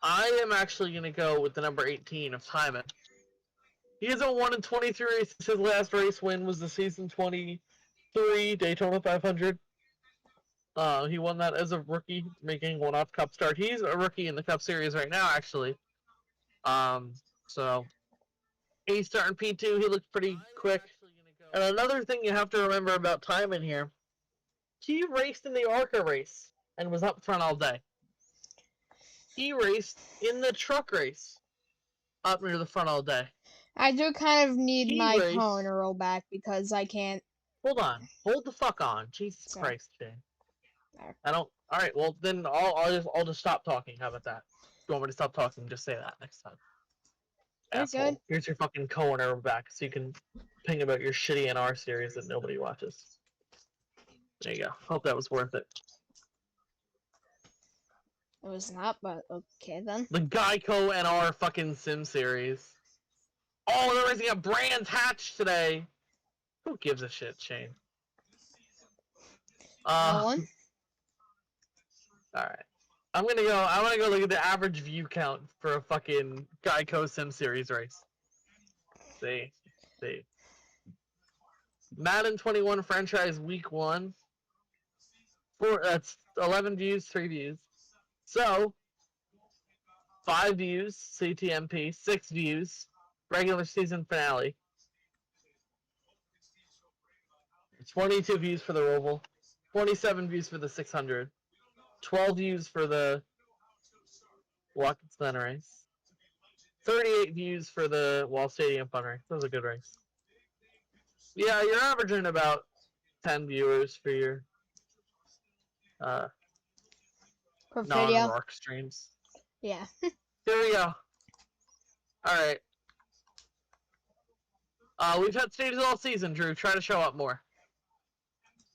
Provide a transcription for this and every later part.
I am actually going to go with the number 18 of Timon. He has a 1 in 23 races. His last race win was the season 23 Daytona 500. He won that as a rookie, making one-off Cup start. He's a rookie in the Cup Series right now, actually. So he's starting P2. He looks pretty quick. And another thing you have to remember about Timon here, he raced in the ARCA race and was up front all day. He raced in the truck race up near the front all day. I do kind of need He my raced- cone to roll back because I can't. Hold on. Hold the fuck on. Jesus Sorry. Christ, Jane. There. I don't. All right. Well, then I'll just stop talking. How about that? If you want me to stop talking? Just say that next time. You're Asshole. good. Here's your fucking co-owner back, so you can ping about your shitty NR series that nobody watches. There you go. Hope that was worth it. It was not, but okay then. The Geico NR fucking sim series. Oh, they're raising a Brands Hatch today. Who gives a shit, Shane? No one. All right. I want to go look at the average view count for a fucking Geico Sim Series race. See. Madden 21 franchise week 1. That's 11 views, 3 views. So, 5 views, CTMP, 6 views, regular season finale. 22 views for the Roval, 27 views for the 600. 12 views for the Watkins Glen race. 38 views for the Wall Stadium Fun race. That was a good race. Yeah, you're averaging about 10 viewers for your Per video. non-RARC streams. Yeah. Here we go. Alright. We've had stages all season, Drew. Try to show up more.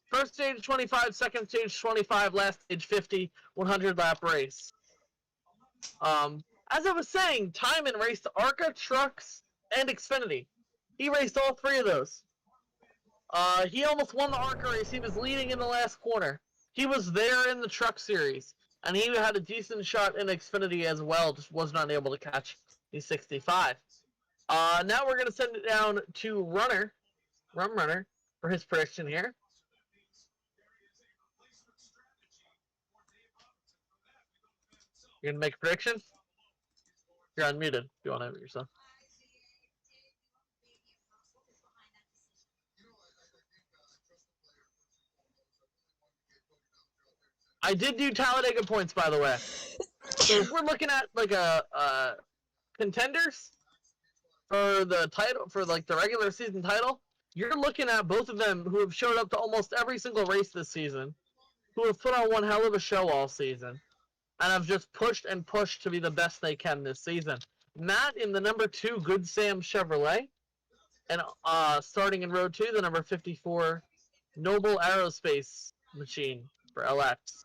First stage 25, second stage 25, last stage 50, 100 lap race. As I was saying, Timon raced ARCA, Trucks, and Xfinity. He raced all 3 of those. He almost won the ARCA race. He was leading in the last corner. He was there in the Truck Series, and he had a decent shot in Xfinity as well, just was not able to catch the 65. Now we're going to send it down to Runner, for his prediction here. You're going to make a prediction? You're unmuted if you want to have it yourself. I did do Talladega points, by the way. So if we're looking at like a contenders for the title, for like the regular season title, you're looking at both of them who have showed up to almost every single race this season, who have put on one hell of a show all season, and have just pushed and pushed to be the best they can this season. Matt in the number 2 Good Sam Chevrolet, and starting in row 2, the number 54 Noble Aerospace machine for LX.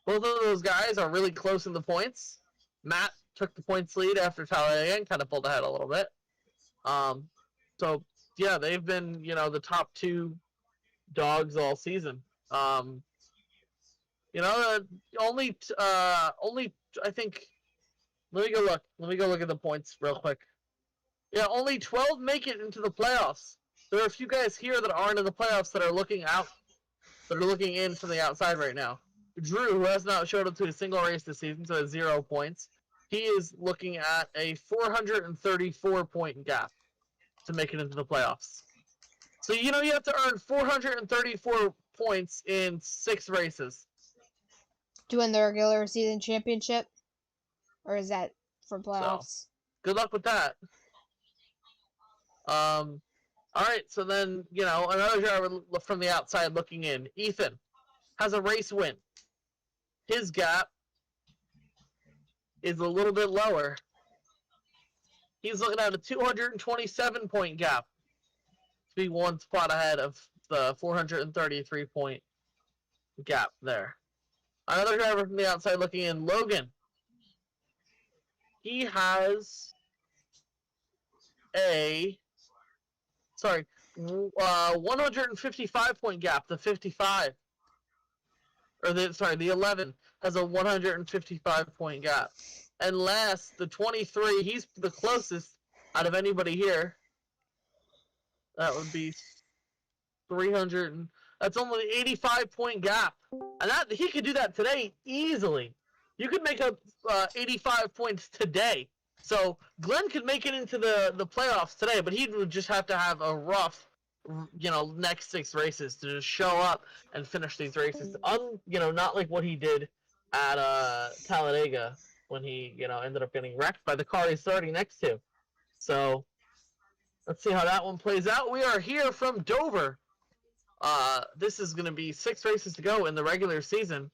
Both of those guys are really close in the points. Matt took the points lead after Talladega and kind of pulled ahead a little bit. So yeah, they've been, the top 2 dogs all season. Only I think. Let me go look at the points real quick. Yeah, only 12 make it into the playoffs. There are a few guys here that aren't in the playoffs that are looking out, that are looking in from the outside right now. Drew, who has not showed up to a single race this season, so has 0 points. He is looking at a 434-point gap to make it into the playoffs. So, you have to earn 434 points in 6 races. To win the regular season championship? Or is that for playoffs? So, good luck with that. All right, so then, another driver from the outside looking in, Ethan, has a race win. His gap is a little bit lower. He's looking at a 227-point gap to be 1 spot ahead of the 433-point gap there. Another driver from the outside looking in, Logan. He has a 155-point gap. The 55, or the 11 has a 155-point gap And last, the 23. He's the closest out of anybody here. That would be 300. That's only an 85-point gap. And that he could do that today easily. You could make up 85 points today. So Glenn could make it into the playoffs today, but he would just have to have a rough, next 6 races to just show up and finish these races. Not like what he did at Talladega when he, ended up getting wrecked by the car he's starting next to. So let's see how that one plays out. We are here from Dover. This is going to be 6 races to go in the regular season.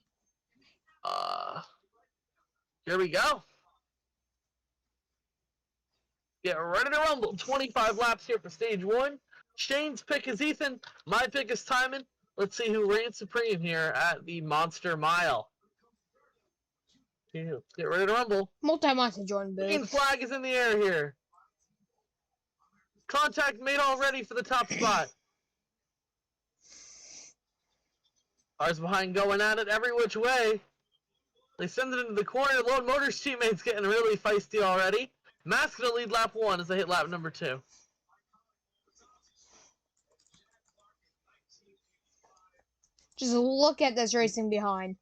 Here we go. Get ready to rumble. 25 laps here for stage 1. Shane's pick is Ethan. My pick is Timon. Let's see who reigns supreme here at the Monster Mile. Let's get ready to rumble. Multi-monster Jordan Booth. Green flag is in the air here. Contact made already for the top spot. Cars behind going at it every which way. They send it into the corner. Lone Motors teammates getting really feisty already. Matt's going to lead lap 1 as they hit lap number 2. Just look at this racing behind.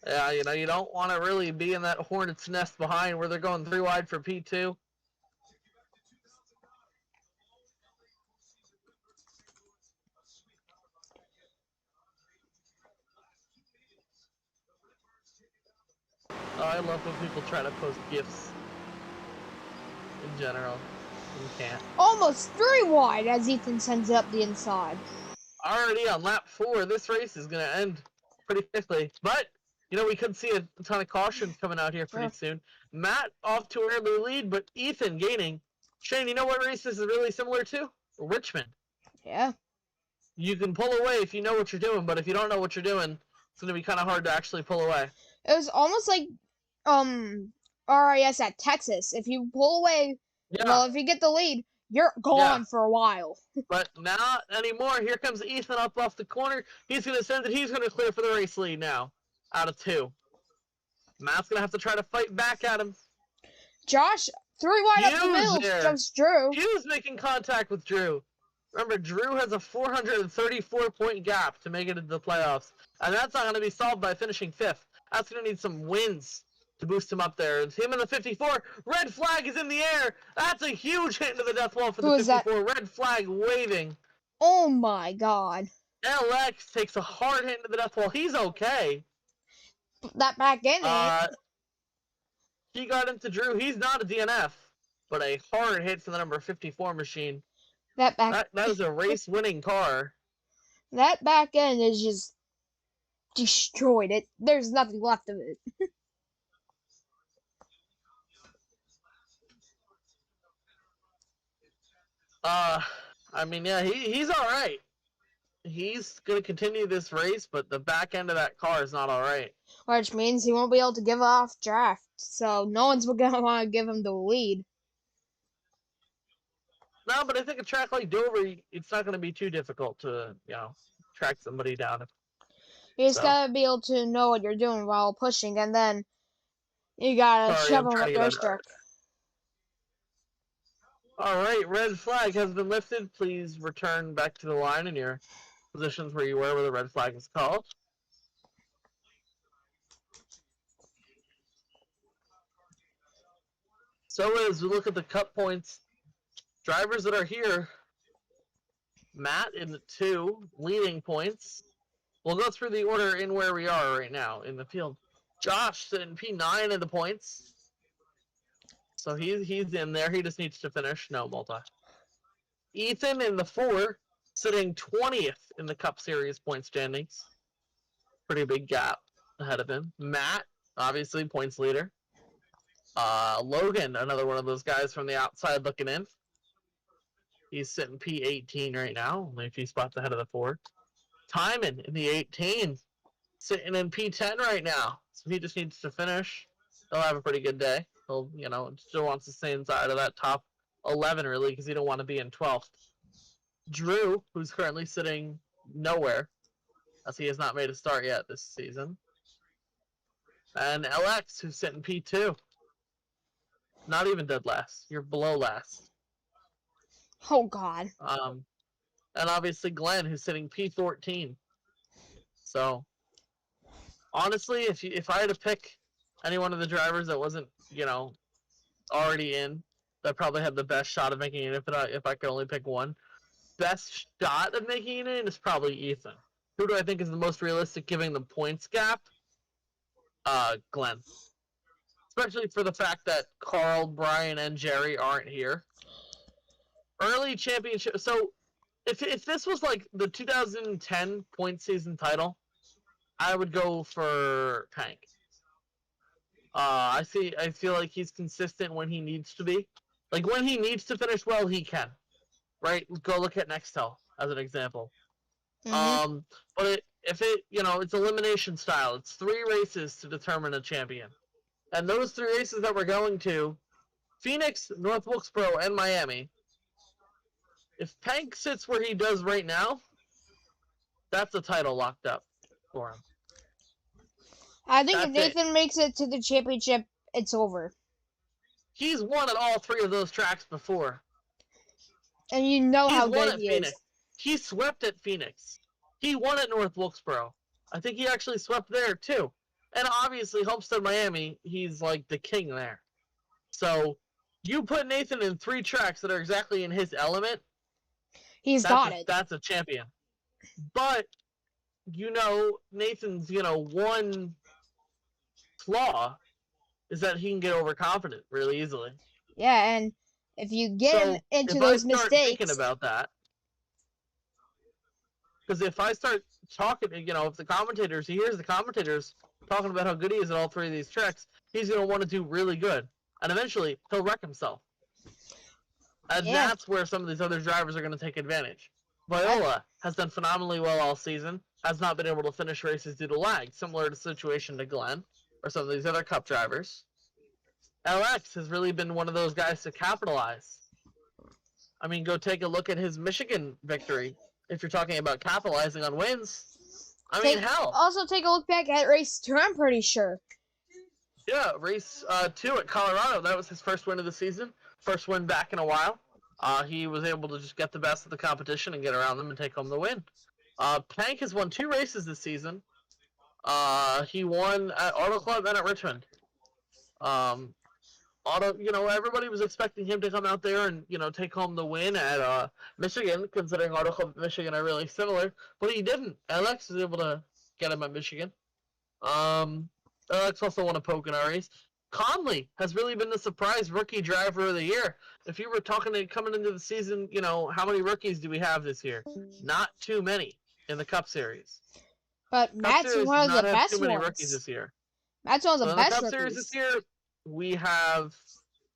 Yeah, you don't want to really be in that hornet's nest behind where they're going 3 wide for P2. Oh, I love when people try to post GIFs. In general, you can't. Almost 3 wide as Ethan sends it up the inside. Already on lap 4, this race is going to end pretty quickly. But, we could see a ton of cautions coming out here pretty soon. Matt off to an early lead, but Ethan gaining. Shane, you know what race this is really similar to? Richmond. Yeah. You can pull away if you know what you're doing, but if you don't know what you're doing, it's going to be kind of hard to actually pull away. It was almost like RIS at Texas. If you pull away, if you get the lead, you're gone for a while. But not anymore. Here comes Ethan up off the corner. He's going to send it. He's going to clear for the race lead now out of 2. Matt's going to have to try to fight back at him. Josh, 3 wide up the middle. Jumps Drew. Hughes making contact with Drew. Remember, Drew has a 434-point gap to make it into the playoffs. And that's not going to be solved by finishing 5th. That's going to need some wins to boost him up there. It's him in the 54. Red flag is in the air. That's a huge hit into the death wall for the 54. Red flag waving. Oh my god. LX takes a hard hit into the death wall. He's okay. That back end. He got into Drew. He's not a DNF, but a hard hit for the number 54 machine. That is a race-winning car. That back end is just destroyed. There's nothing left of it. He's all right. He's going to continue this race, but the back end of that car is not all right. Which means he won't be able to give off draft, so no one's going to want to give him the lead. No, but I think a track like Dover, it's not going to be too difficult to, track somebody down. You just got to be able to know what you're doing while pushing, and then you got to shove him with their stick. All right, red flag has been lifted. Please return back to the line in your positions where you were where the red flag is called. So as we look at the cup points, drivers that are here, Matt in the 2, leading points. We'll go through the order in where we are right now in the field. Josh sitting P9 in the points. So he's in there. He just needs to finish. No multi. Ethan in the 4, sitting 20th in the Cup Series point standings. Pretty big gap ahead of him. Matt, obviously, points leader. Logan, another one of those guys from the outside looking in. He's sitting P18 right now, only a few spots ahead of the 4. Timon in the 18, sitting in P10 right now. So he just needs to finish. He'll have a pretty good day. He'll, still wants to stay inside of that top 11, really, because he don't want to be in 12th. Drew, who's currently sitting nowhere, as he has not made a start yet this season. And LX, who's sitting P2. Not even dead last. You're below last. Oh, God. And obviously Glenn, who's sitting P14. So, honestly, if I had to pick any one of the drivers that wasn't, already in, that probably had the best shot of making it if I could only pick one, best shot of making it in is probably Ethan. Who do I think is the most realistic given the points gap? Glenn. Especially for the fact that Carl, Brian, and Jerry aren't here. Early championship. So, if this was like the 2010 point season title, I would go for Pank. I feel like he's consistent when he needs to be. Like when he needs to finish well, he can. Right? Go look at Nextel as an example. Mm-hmm. But it's elimination style. It's 3 races to determine a champion. And those 3 races that we're going to, Phoenix, North Wilkesboro, and Miami, if Pank sits where he does right now, that's a title locked up for him. I think if Nathan makes it to the championship, it's over. He's won at all 3 of those tracks before. And you know how good he Phoenix. is. He swept at Phoenix. He won at North Wilkesboro. I think he actually swept there, too. And obviously, Homestead, Miami, he's like the king there. So, you put Nathan in 3 tracks that are exactly in his element. He's got it. That's a champion. But, Nathan's, one flaw is that he can get overconfident really easily. Yeah, and if you get him into those mistakes... thinking about that, because if I start talking, if he hears the commentators talking about how good he is at all 3 of these tracks, he's going to want to do really good. And eventually, he'll wreck himself. And that's where some of these other drivers are going to take advantage. Viola has done phenomenally well all season, has not been able to finish races due to lag, similar to the situation to Glenn, or some of these other Cup drivers. LX has really been one of those guys to capitalize. I mean, go take a look at his Michigan victory, if you're talking about capitalizing on wins. Hell. Also, take a look back at race 2, I'm pretty sure. Yeah, race 2 at Colorado. That was his first win of the season. First win back in a while. He was able to just get the best of the competition and get around them and take home the win. Pank has won 2 races this season. He won at Auto Club and at Richmond. Everybody was expecting him to come out there and, take home the win at Michigan, considering Auto Club and Michigan are really similar, but he didn't. Alex was able to get him at Michigan. Alex also won a Pocono race. Conley has really been the surprise rookie driver of the year. If you were coming into the season, how many rookies do we have this year? Not too many in the Cup Series. But Matt's one of the best ones. Rookies this year. Matt's one of the best Cup rookies. Series this year, we have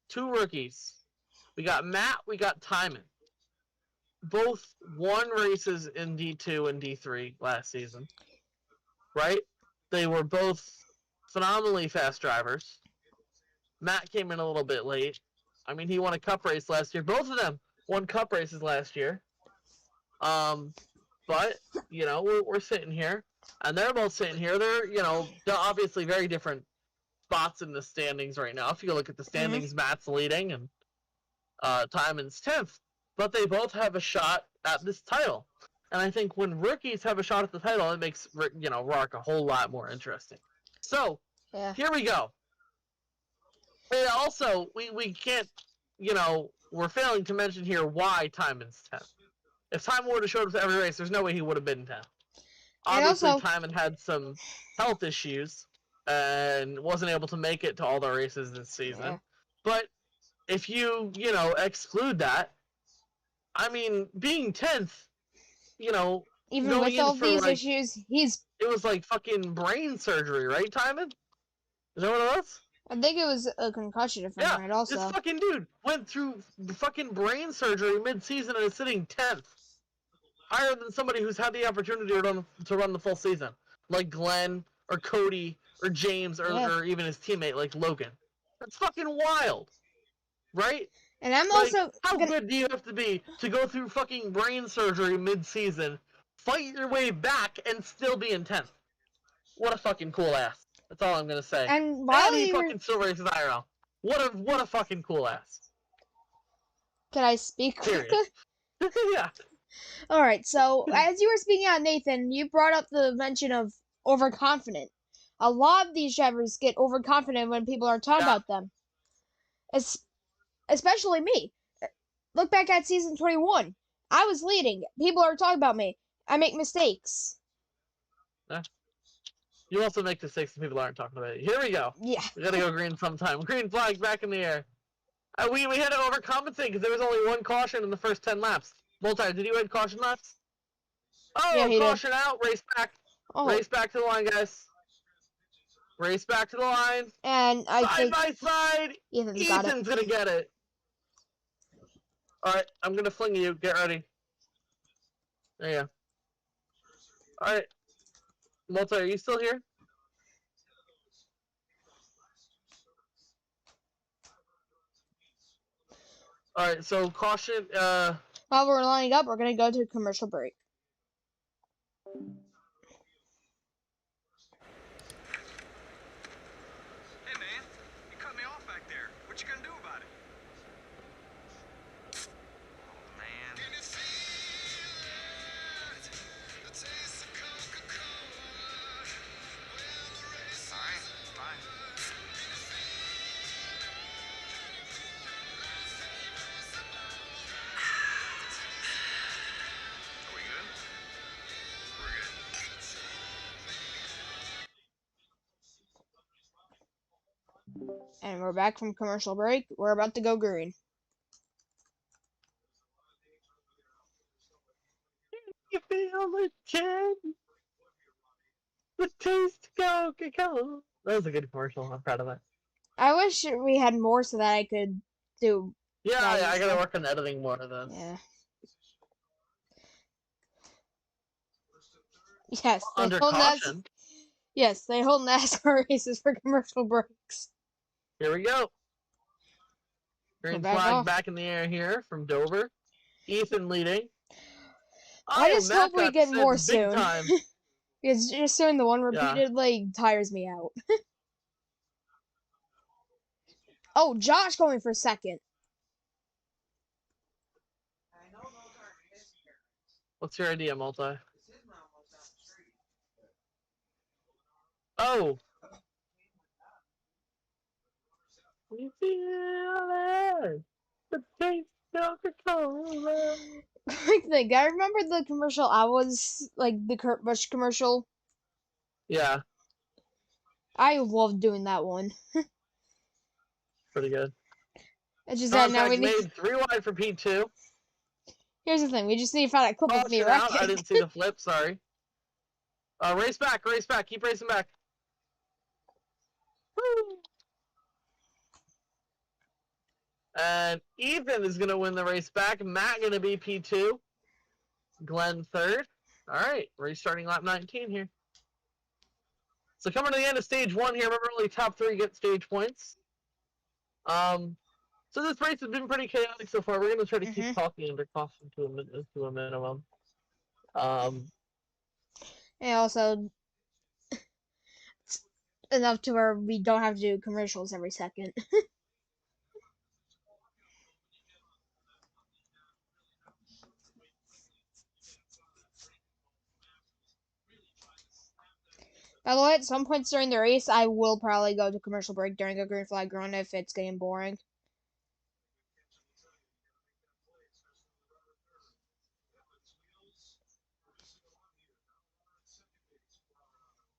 2 rookies. We got Matt, we got Timon. Both won races in D2 and D3 last season. Right? They were both phenomenally fast drivers. Matt came in a little bit late. He won a Cup race last year. Both of them won Cup races last year. But, we're sitting here, and they're both sitting here. They're obviously very different spots in the standings right now. If you look at the standings, Matt's leading, and Timon's 10th. But they both have a shot at this title. And I think when rookies have a shot at the title, it makes, RARC a whole lot more interesting. So, Here we go. And also, we can't, we're failing to mention here why Timon's 10th. If Timon would have showed up to every race, there's no way he would have been 10th. Obviously, Timon had some health issues and wasn't able to make it to all the races this season. Yeah. But if you, exclude that, being 10th, even with all these issues, it was like fucking brain surgery, right, Timon? Is that what it was? I think it was a concussion, if I'm right, also. This fucking dude went through fucking brain surgery mid-season and is sitting 10th. Higher than somebody who's had the opportunity to run the full season. Like Glenn, or Cody, or James, or even his teammate, like Logan. That's fucking wild. Right? And I'm also... How good do you have to be to go through fucking brain surgery mid-season, fight your way back, and still be in 10th? What a fucking cool ass. That's all I'm gonna say. And while he you were... fucking still races IRL. What a fucking cool ass. Can I speak quickly? Yeah. Alright, so as you were speaking out, Nathan, you brought up the mention of overconfident. A lot of these drivers get overconfident when people are talking about them. Especially me. Look back at season 21. I was leading. People are talking about me. I make mistakes. You also make mistakes and people aren't talking about it. Here we go. Yeah. We gotta go green sometime. Green flag back in the air. We had to overcompensate because there was only one caution in the first 10 laps. Multi, did you add caution laps? Oh, yeah, caution out. Race back. Oh. Race back to the line, guys. Race back to the line. And I side think by side. Ethan's gonna get it. All right, I'm gonna fling you. Get ready. There you go. All right, Multi, are you still here? All right, so caution. While we're lining up, we're gonna go to a commercial break. Hey man, you cut me off back there. What you gonna do about it? Oh man. Alright, fine. Are we good? We're good. And we're back from commercial break. We're about to go green. You feel the chin, the taste of Coca-Cola. That was a good commercial. I'm proud of that. I wish we had more so that I could do. Yeah, I gotta work on editing more of this. Yeah. Yes, Under caution. Yes, they hold NASCAR races for commercial breaks. Here we go. Green flag back in the air here from Dover. Ethan leading. I just hope we get more soon. Time. Because just doing the one repeatedly tires me out. Oh, Josh going for second. What's your idea, Multi? Oh. You feel it. The taste of Coca-Cola. Quick thing, I remember the commercial. I was like the Kurt Busch commercial. Yeah. I loved doing that one. Pretty good. It's just that now we need. Made 3 wide for P2. Here's the thing: we just need to find a clip of me wrecking. I didn't see the flip. Sorry. Race back. Keep racing back. Woo. And Ethan is gonna win the race back. Matt gonna be P2. Glenn third. All right, restarting lap 19 here. So coming to the end of stage 1 here. Remember, only top 3 get stage points. So this race has been pretty chaotic so far. We're gonna try to keep talking under caution to a minimum. And also enough to where we don't have to do commercials every second. By the way, at some points during the race, I will probably go to commercial break during a green flag run if it's getting boring.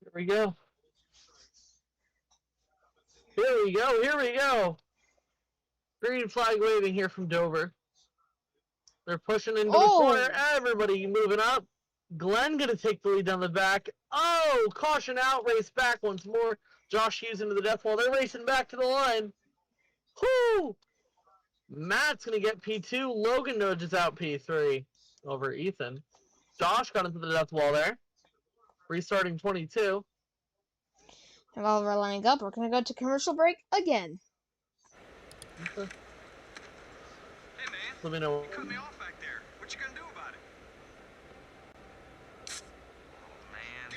Here we go. Here we go. Green flag waving here from Dover. They're pushing into the corner. Everybody moving up. Glenn gonna take the lead down the back. Oh, caution out, race back once more. Josh Hughes into the death wall. They're racing back to the line. Whoo! Matt's gonna get P2. Logan nudges out P3 over Ethan. Josh got into the death wall there. Restarting 22. And while we're lining up, we're gonna go to commercial break again. Okay. Hey man, let me know. You cut me off back there. What you gonna do about it? Oh man.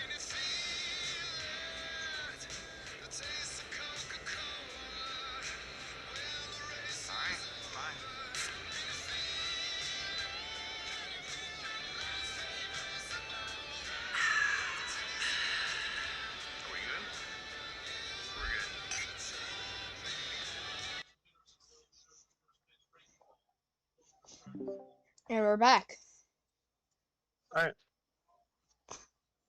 And we're back. Alright.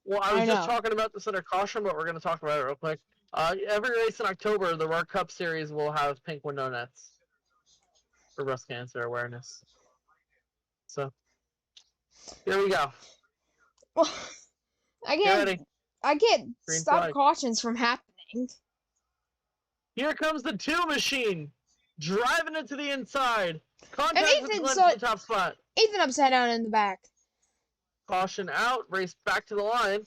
Well, I I was just know. talking about this under caution, but we're going to talk about it real quick. Every race in October, the RARC Cup Series will have pink window nets for breast cancer awareness. So, here we go. Well, Get ready. I can't Green stop flag. cautions from happening. Here comes the 2 machine, driving it to the inside. Contact with Ethan Glenn saw- to the top spot. Ethan upside down in the back. Caution out, race back to the line.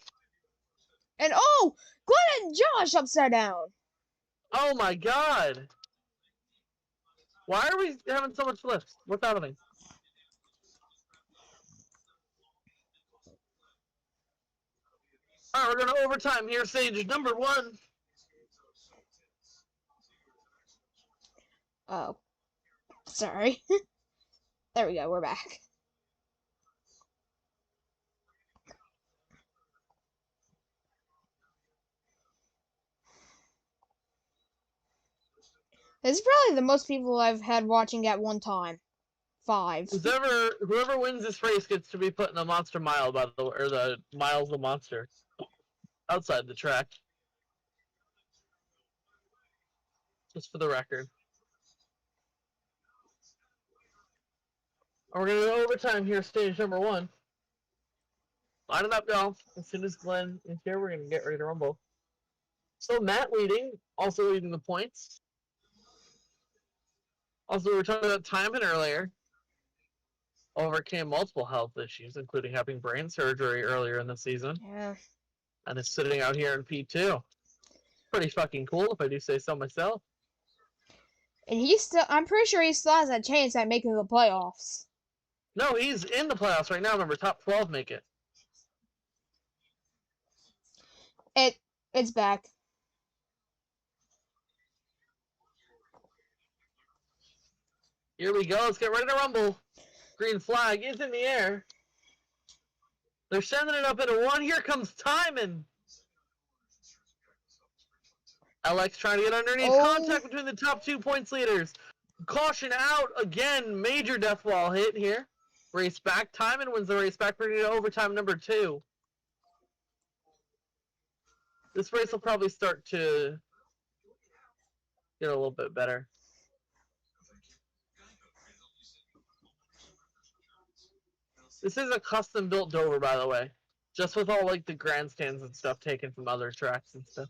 And oh, Glenn and Josh upside down. Oh my god. Why are we having so much lift? What's happening? Alright, we're going to overtime here, stage number 1. Oh, sorry. There we go, we're back. This is probably the most people I've had watching at one time. 5. Whoever wins this race gets to be put in the Monster Mile, by the way, or the Miles the Monster, outside the track. Just for the record. And we're gonna go overtime here, stage number 1. Line it up, y'all. As soon as Glenn is here, we're gonna get ready to rumble. So Matt leading, also leading the points. Also, we were talking about Timon earlier. Overcame multiple health issues, including having brain surgery earlier in the season. Yeah. And is sitting out here in P2. Pretty fucking cool, if I do say so myself. And I'm pretty sure he still has a chance at making the playoffs. No, he's in the playoffs right now. Remember, top 12 make it. It's back. Here we go. Let's get ready to rumble. Green flag is in the air. They're sending it up into 1. Here comes Timon. Alex trying to get underneath. Contact between the top 2 points leaders. Caution out again. Major death wall hit here. Race back. Timon wins the race back. We're going to overtime number 2. This race will probably start to get a little bit better. This is a custom built Dover, by the way. Just with all like the grandstands and stuff taken from other tracks and stuff.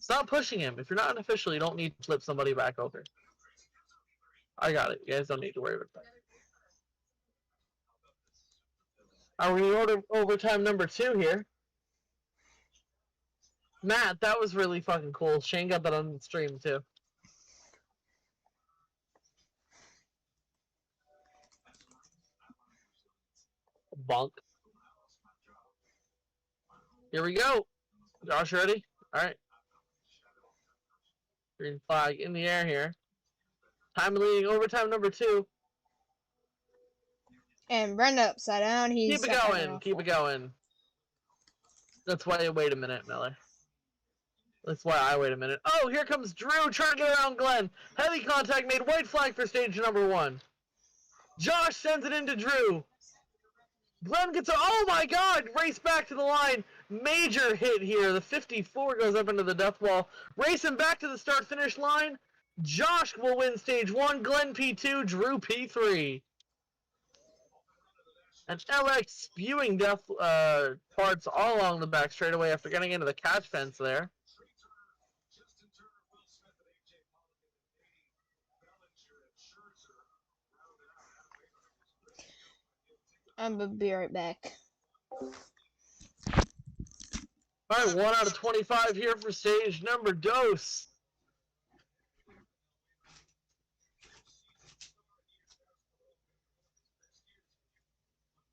Stop pushing him. If you're not an official, you don't need to flip somebody back over. I got it. You guys don't need to worry about that. Are we going to overtime number 2 here? Matt, that was really fucking cool. Shane got that on the stream too. Bonk. Here we go. Josh, ready? Alright. Green flag in the air here. Time leading overtime number 2. And Brenda upside down. Keep it going. Keep it going. That's why I wait a minute, Miller. That's why I wait a minute. Oh, here comes Drew trying to get around Glenn. Heavy contact made. White flag for stage number 1. Josh sends it into Drew. Glenn gets a... Oh my god! Race back to the line. Major hit here. The 54 goes up into the death wall. Racing back to the start-finish line. Josh will win stage 1. Glenn P2. Drew P3. And LX spewing death parts all along the back straightaway after getting into the catch fence there. I'm gonna be right back. Alright, 1 out of 25 here for stage number dose.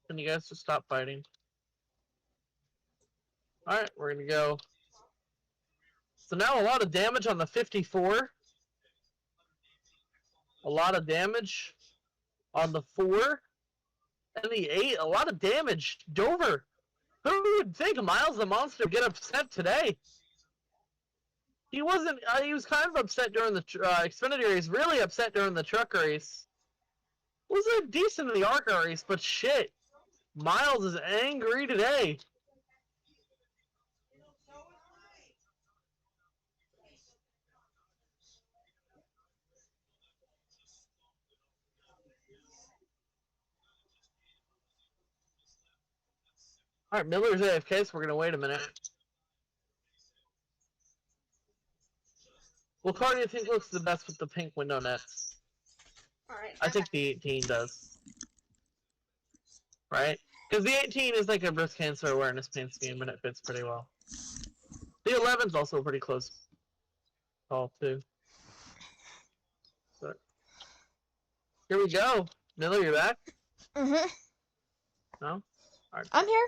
And you guys just stop fighting. Alright, we're gonna go. So now a lot of damage on the 54. A lot of damage on the 4. And the 8, a lot of damage. Dover. Who would think Miles the Monster would get upset today? He wasn't. He was kind of upset during the Xfinity race. Really upset during the truck race. Was decent in the ARC race, but shit, Miles is angry today. All right, Miller's AFK, so we're gonna wait a minute. What car do you think looks the best with the pink window nets? Alright. I think the 18 does. Right? Because the 18 is like a breast cancer awareness paint scheme, and it fits pretty well. The 11's also a pretty close call, too. But here we go. Miller, you're back? Mm-hmm. No? Right. I'm here.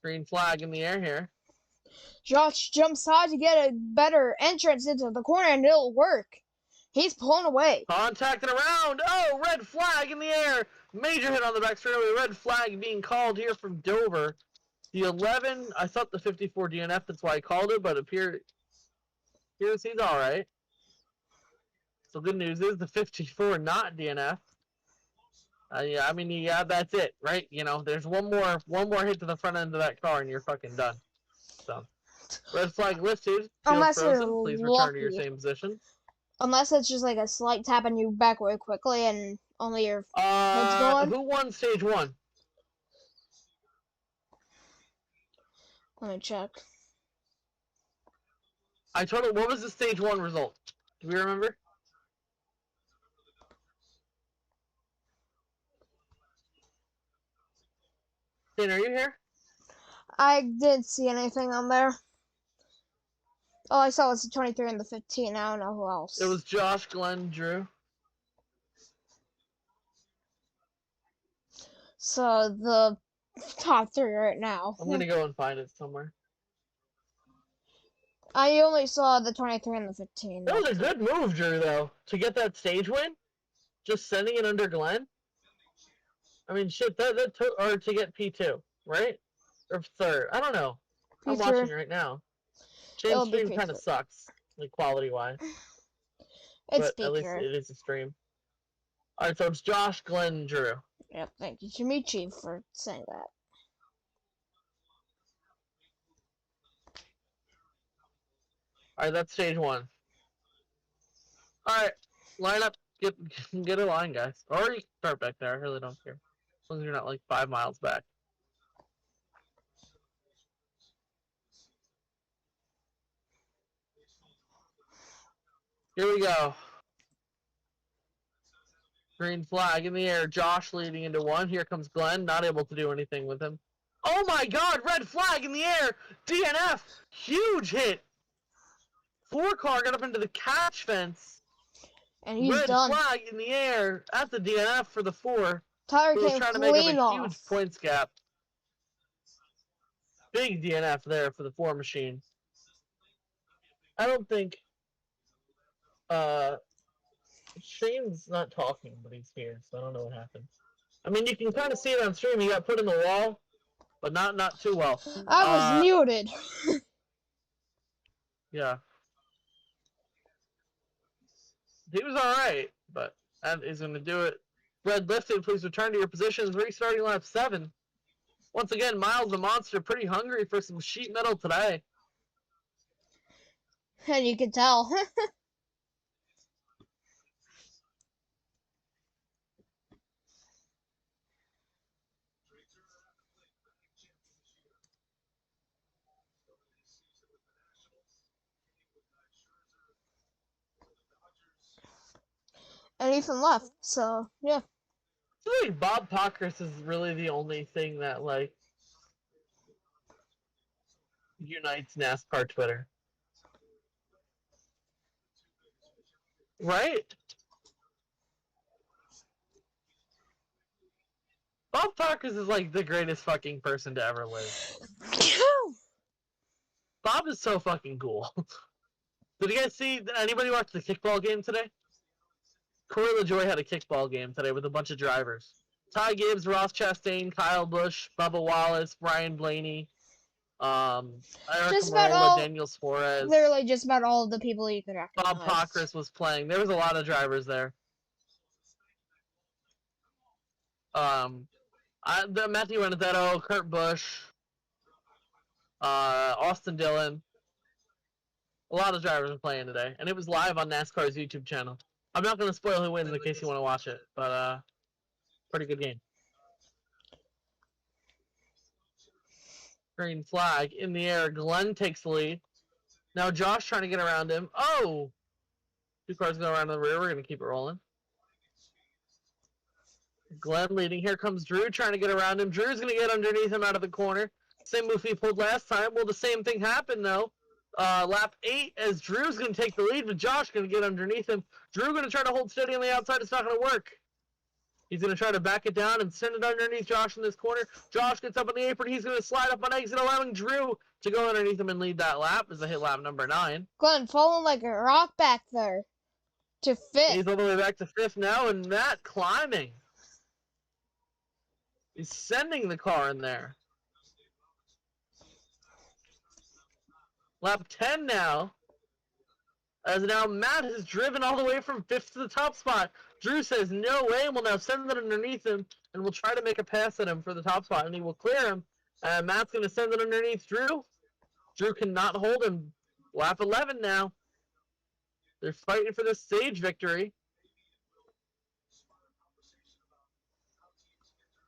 Green flag in the air here. Josh jumps high to get a better entrance into the corner, and it'll work. He's pulling away. Contacting around. Oh, red flag in the air. Major hit on the back straightaway. Red flag being called here from Dover. The 11, I thought the 54 DNF, that's why I called it, but appears he's all right. So good news is the 54 not DNF. Yeah, I mean, yeah, that's it, right? You know, there's one more hit to the front end of that car, and you're fucking done. So, red flag lifted. Unless you're frozen. Please return to your lucky. same position. Unless it's just like a slight tap on you back really quickly, and only your head's going. Who won stage 1? Let me check. What was the stage 1 result? Do we remember? Shane, are you here? I didn't see anything on there. All I saw was the 23 and the 15. I don't know who else. It was Josh, Glenn, Drew. So the top 3 right now. I'm gonna go and find it somewhere. I only saw the 23 and the 15. That was a good move, Drew, though, to get that stage win. Just sending it under Glenn. I mean, shit, that took, or to get P2, right? Or 3rd. I don't know. I'm watching right now. Shane's stream kind of sucks, like quality-wise. It's but at least it is a stream. Alright, so it's Josh, Glenn, Drew. Yep, thank you, Jimichi, for saying that. Alright, that's stage 1. Alright, line up. Get a line, guys. Or you can start back there. I really don't care. As long as you're not like 5 miles back. Here we go. Green flag in the air. Josh leading into 1. Here comes Glenn. Not able to do anything with him. Oh my god! Red flag in the air! DNF! Huge hit! 4 car got up into the catch fence. And he's Red done. flag in the air at the DNF for the 4. Tyler He was came trying to make clean up a off. huge points gap. Big DNF there for the 4 machine. I don't think Shane's not talking, but he's here, so I don't know what happened. I mean, you can kind of see it on stream. He got put in the wall, but not too well. I was muted. Yeah. He was alright, but that is going to do it. Red lifted, please return to your positions. Restarting lap 7. Once again, Miles the Monster pretty hungry for some sheet metal today. And you can tell. And Ethan left, so yeah. I feel like Bob Pockris is really the only thing that, like, unites NASCAR Twitter. Right? Bob Pockris is, like, the greatest fucking person to ever live. Bob is so fucking cool. Did you guys see, anybody watch the kickball game today? Corey LaJoy had a kickball game today with a bunch of drivers. Ty Gibbs, Ross Chastain, Kyle Busch, Bubba Wallace, Ryan Blaney, Eric Just about Marola, all- Daniel Suarez, Literally just about all of the people you could recognize. Bob Pockris was playing. There was a lot of drivers there. Matthew Renzetto, Kurt Busch, Austin Dillon. A lot of drivers were playing today, and it was live on NASCAR's YouTube channel. I'm not going to spoil who wins in case you want to watch it, but pretty good game. Green flag in the air. Glenn takes the lead. Now Josh trying to get around him. Oh! 2 cars go around in the rear. We're going to keep it rolling. Glenn leading. Here comes Drew trying to get around him. Drew's going to get underneath him out of the corner. Same move he pulled last time. Well, the same thing happened, though. Lap 8 as Drew's going to take the lead, but Josh going to get underneath him. Drew going to try to hold steady on the outside. It's not going to work. He's going to try to back it down and send it underneath Josh in this corner. Josh gets up on the apron. He's going to slide up on exit, allowing Drew to go underneath him and lead that lap as I hit lap number 9. Glenn falling like a rock back there to 5th. He's all the way back to 5th now, and Matt climbing. He's sending the car in there. Lap 10 now. As now Matt has driven all the way from 5th to the top spot. Drew says no way and will now send it underneath him and will try to make a pass at him for the top spot, and he will clear him. Matt's going to send it underneath Drew. Drew cannot hold him. Lap 11 now. They're fighting for the stage victory.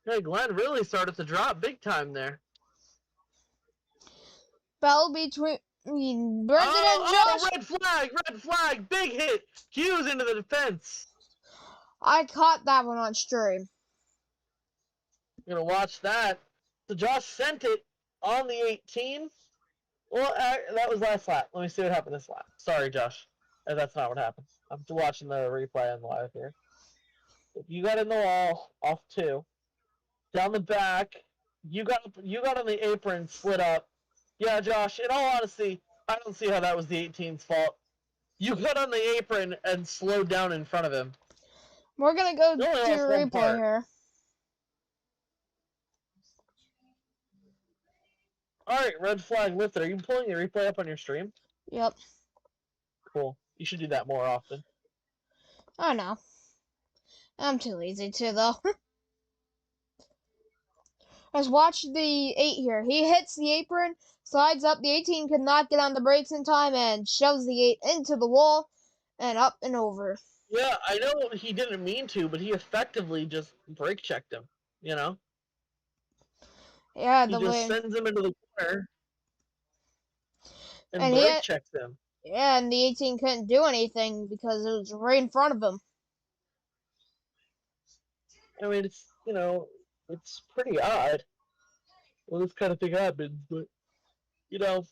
Hey, Glenn really started to drop big time there. Battle between Brendan and Josh. Red flag, big hit. Hughes into the defense. I caught that one on stream. You're going to watch that. So Josh sent it on the 18. Well, that was last lap. Let me see what happened this lap. Sorry, Josh. That's not what happened. I'm watching the replay on live here. You got in the wall, off 2. Down the back, you got on the apron, split up. Yeah, Josh, in all honesty, I don't see how that was the 18's fault. You got on the apron and slowed down in front of him. We're going to go No, to a one replay part. here. Alright, red flag lifted. Are you pulling the replay up on your stream? Yep. Cool. You should do that more often. I know. I'm too lazy to, though. Let's watch the 8 here. He hits the apron, slides up. The 18 could not get on the brakes in time and shoves the 8 into the wall and up and over. Yeah, I know he didn't mean to, but he effectively just brake checked him, you know? Yeah, He just sends him into the corner and brake checks him. Yeah, and the 18 couldn't do anything because it was right in front of him. I mean, it's, you know, it's pretty odd. Well, this kind of thing happens, but, you know,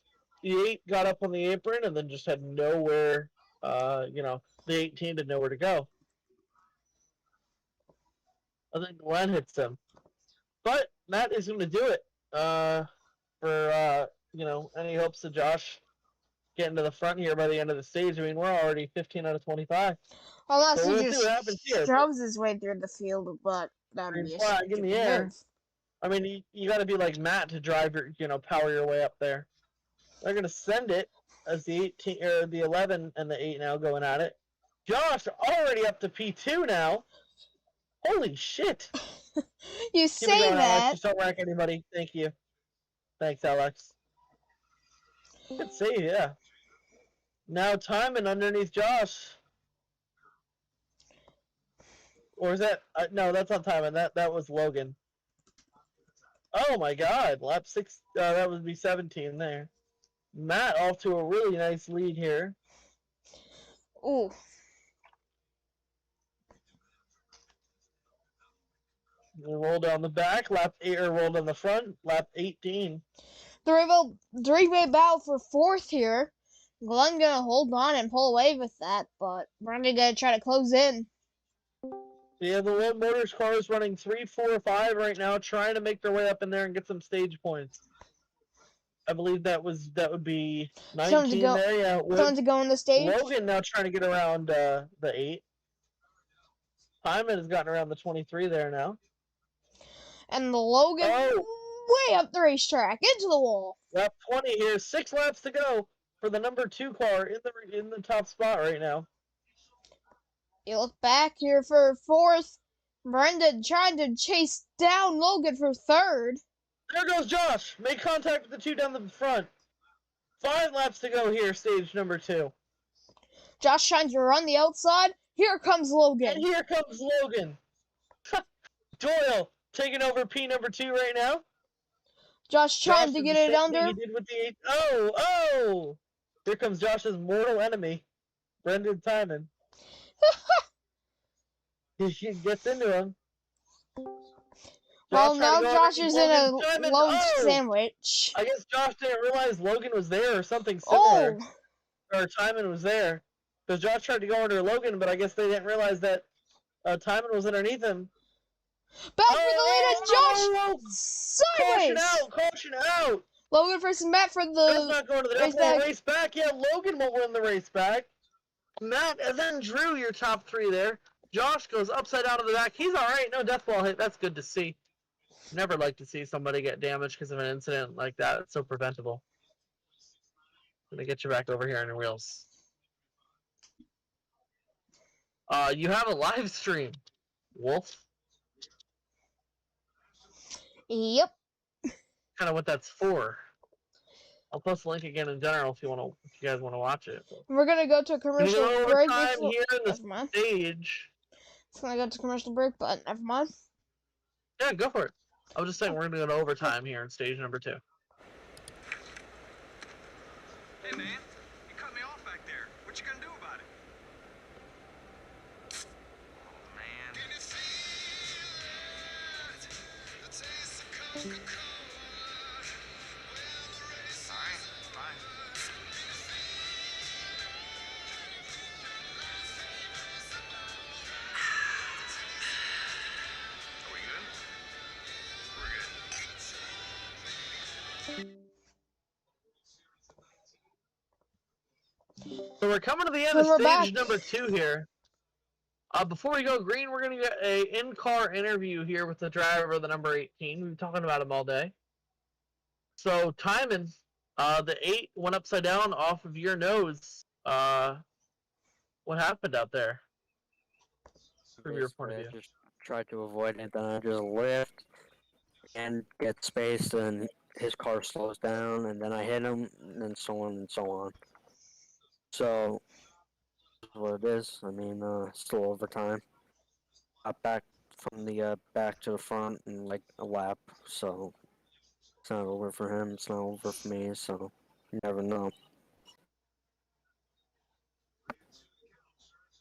the 8 got up on the apron and then just had nowhere, you know, the 18 didn't know where to go. I think Glenn hits him. But Matt is going to do it for, you know, any hopes of Josh getting to the front here by the end of the stage. I mean, we're already 15 out of 25. Unless So he we'll see what happens just here. shoves his way through the field, but that would be a Flag in the stupid air. move. I mean, you got to be like Matt to drive your, you know, power your way up there. They're going to send it as the 18 or the 11 and the 8 now going at it. Josh already up to P2 now. Holy shit. You Keep say it going, that. Alex. Just don't wreck anybody. Thank you. Thanks, Alex. Good save, yeah. Now timing underneath Josh. Or is that... no, that's not timing. That was Logan. Oh my god. Lap 6... that would be 17 there. Matt off to a really nice lead here. Ooh. We roll down the back. Lap 8... Or roll down the front. Lap 18. Three-way battle for 4th here. Glenn gonna hold on and pull away with that, but Brendan gonna try to close in. Yeah, the World Motors car is running 3, 4, 5 right now, trying to make their way up in there and get some stage points. I believe that would be 19 there. Yeah, Someone to go on the stage. Logan now trying to get around the 8. Hyman has gotten around the 23 there now. And the Logan way up the racetrack into the wall. Lap 20 here. 6 laps to go for the number 2 car in the top spot right now. You look back here for fourth. Brendan trying to chase down Logan for third. There goes Josh. Make contact with the 2 down the front. 5 laps to go here, stage number 2. Josh trying to run the outside. Here comes And Logan. here comes Logan. Doyle taking over P number 2 right now. Josh trying Josh to did get the it same under. thing he did with the 8. Oh! Here comes Josh's mortal enemy, Brendan Timon. He gets into him. Well, Josh now trying to go Josh is in a underneath Logan. Timon. lunch Oh! sandwich. I guess Josh didn't realize Logan was there or something similar. Oh, Or Timon was there. Because Josh tried to go under Logan, but I guess they didn't realize that Timon was underneath him. back for the lead, and Josh Caution sideways. out! Caution out! Logan versus Matt for That's the not going to the race definitely back. race back. Yeah, Logan won't win the race back. Matt and then Drew, your top 3 there. Josh goes upside down to the back. He's all right. No death ball hit. That's good to see. Never like to see somebody get damaged because of an incident like that. It's so preventable. I'm gonna get you back over here on your wheels. You have a live stream, Wolf. Yep. Kind of what that's for. I'll post the link again in general if you guys want to watch it. We're gonna go to a commercial break. Time Before... here in the Never mind. stage. It's gonna go to commercial break, but never mind. Yeah, go for it. I was just saying we're gonna go to overtime here in stage number 2. Hey, man. You cut me off back there. What you gonna do about it? Oh, man. Alright, fine. Are we good? We're good. So we're coming to the end And of we're stage back. number 2 here. Before we go green, we're going to get a in-car interview here with the driver of the number 18. We've been talking about him all day. So, Timon, the 8 went upside down off of your nose. What happened out there? From your point of view. I just tried to avoid it, then I just lift and get space, and his car slows down, and then I hit him, and so on and so on. So, that's what it is. I mean, still overtime. Got back from the back to the front in like a lap, so it's not over for him, it's not over for me, so you never know.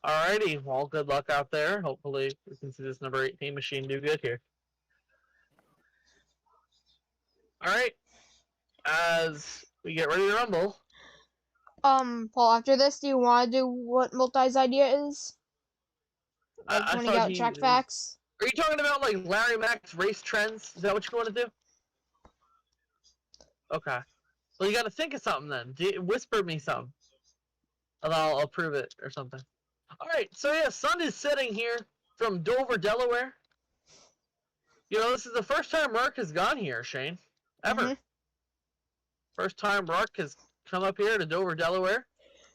Alrighty, well, good luck out there. Hopefully, we can see this number 18 machine do good here. Alright, as we get ready to rumble. Paul, after this, do you want to do what Multi's idea is? Like I pointing thought out he- track facts? Are you talking about, like, Larry Mack's race trends? Is that what you want to do? Okay. Well, you got to think of something then. Whisper me something. And I'll approve it or something. Alright, so yeah, sun is setting here from Dover, Delaware. You know, this is the first time RARC has gone here, Shane. Ever. Mhm. First time RARC has come up here to Dover, Delaware.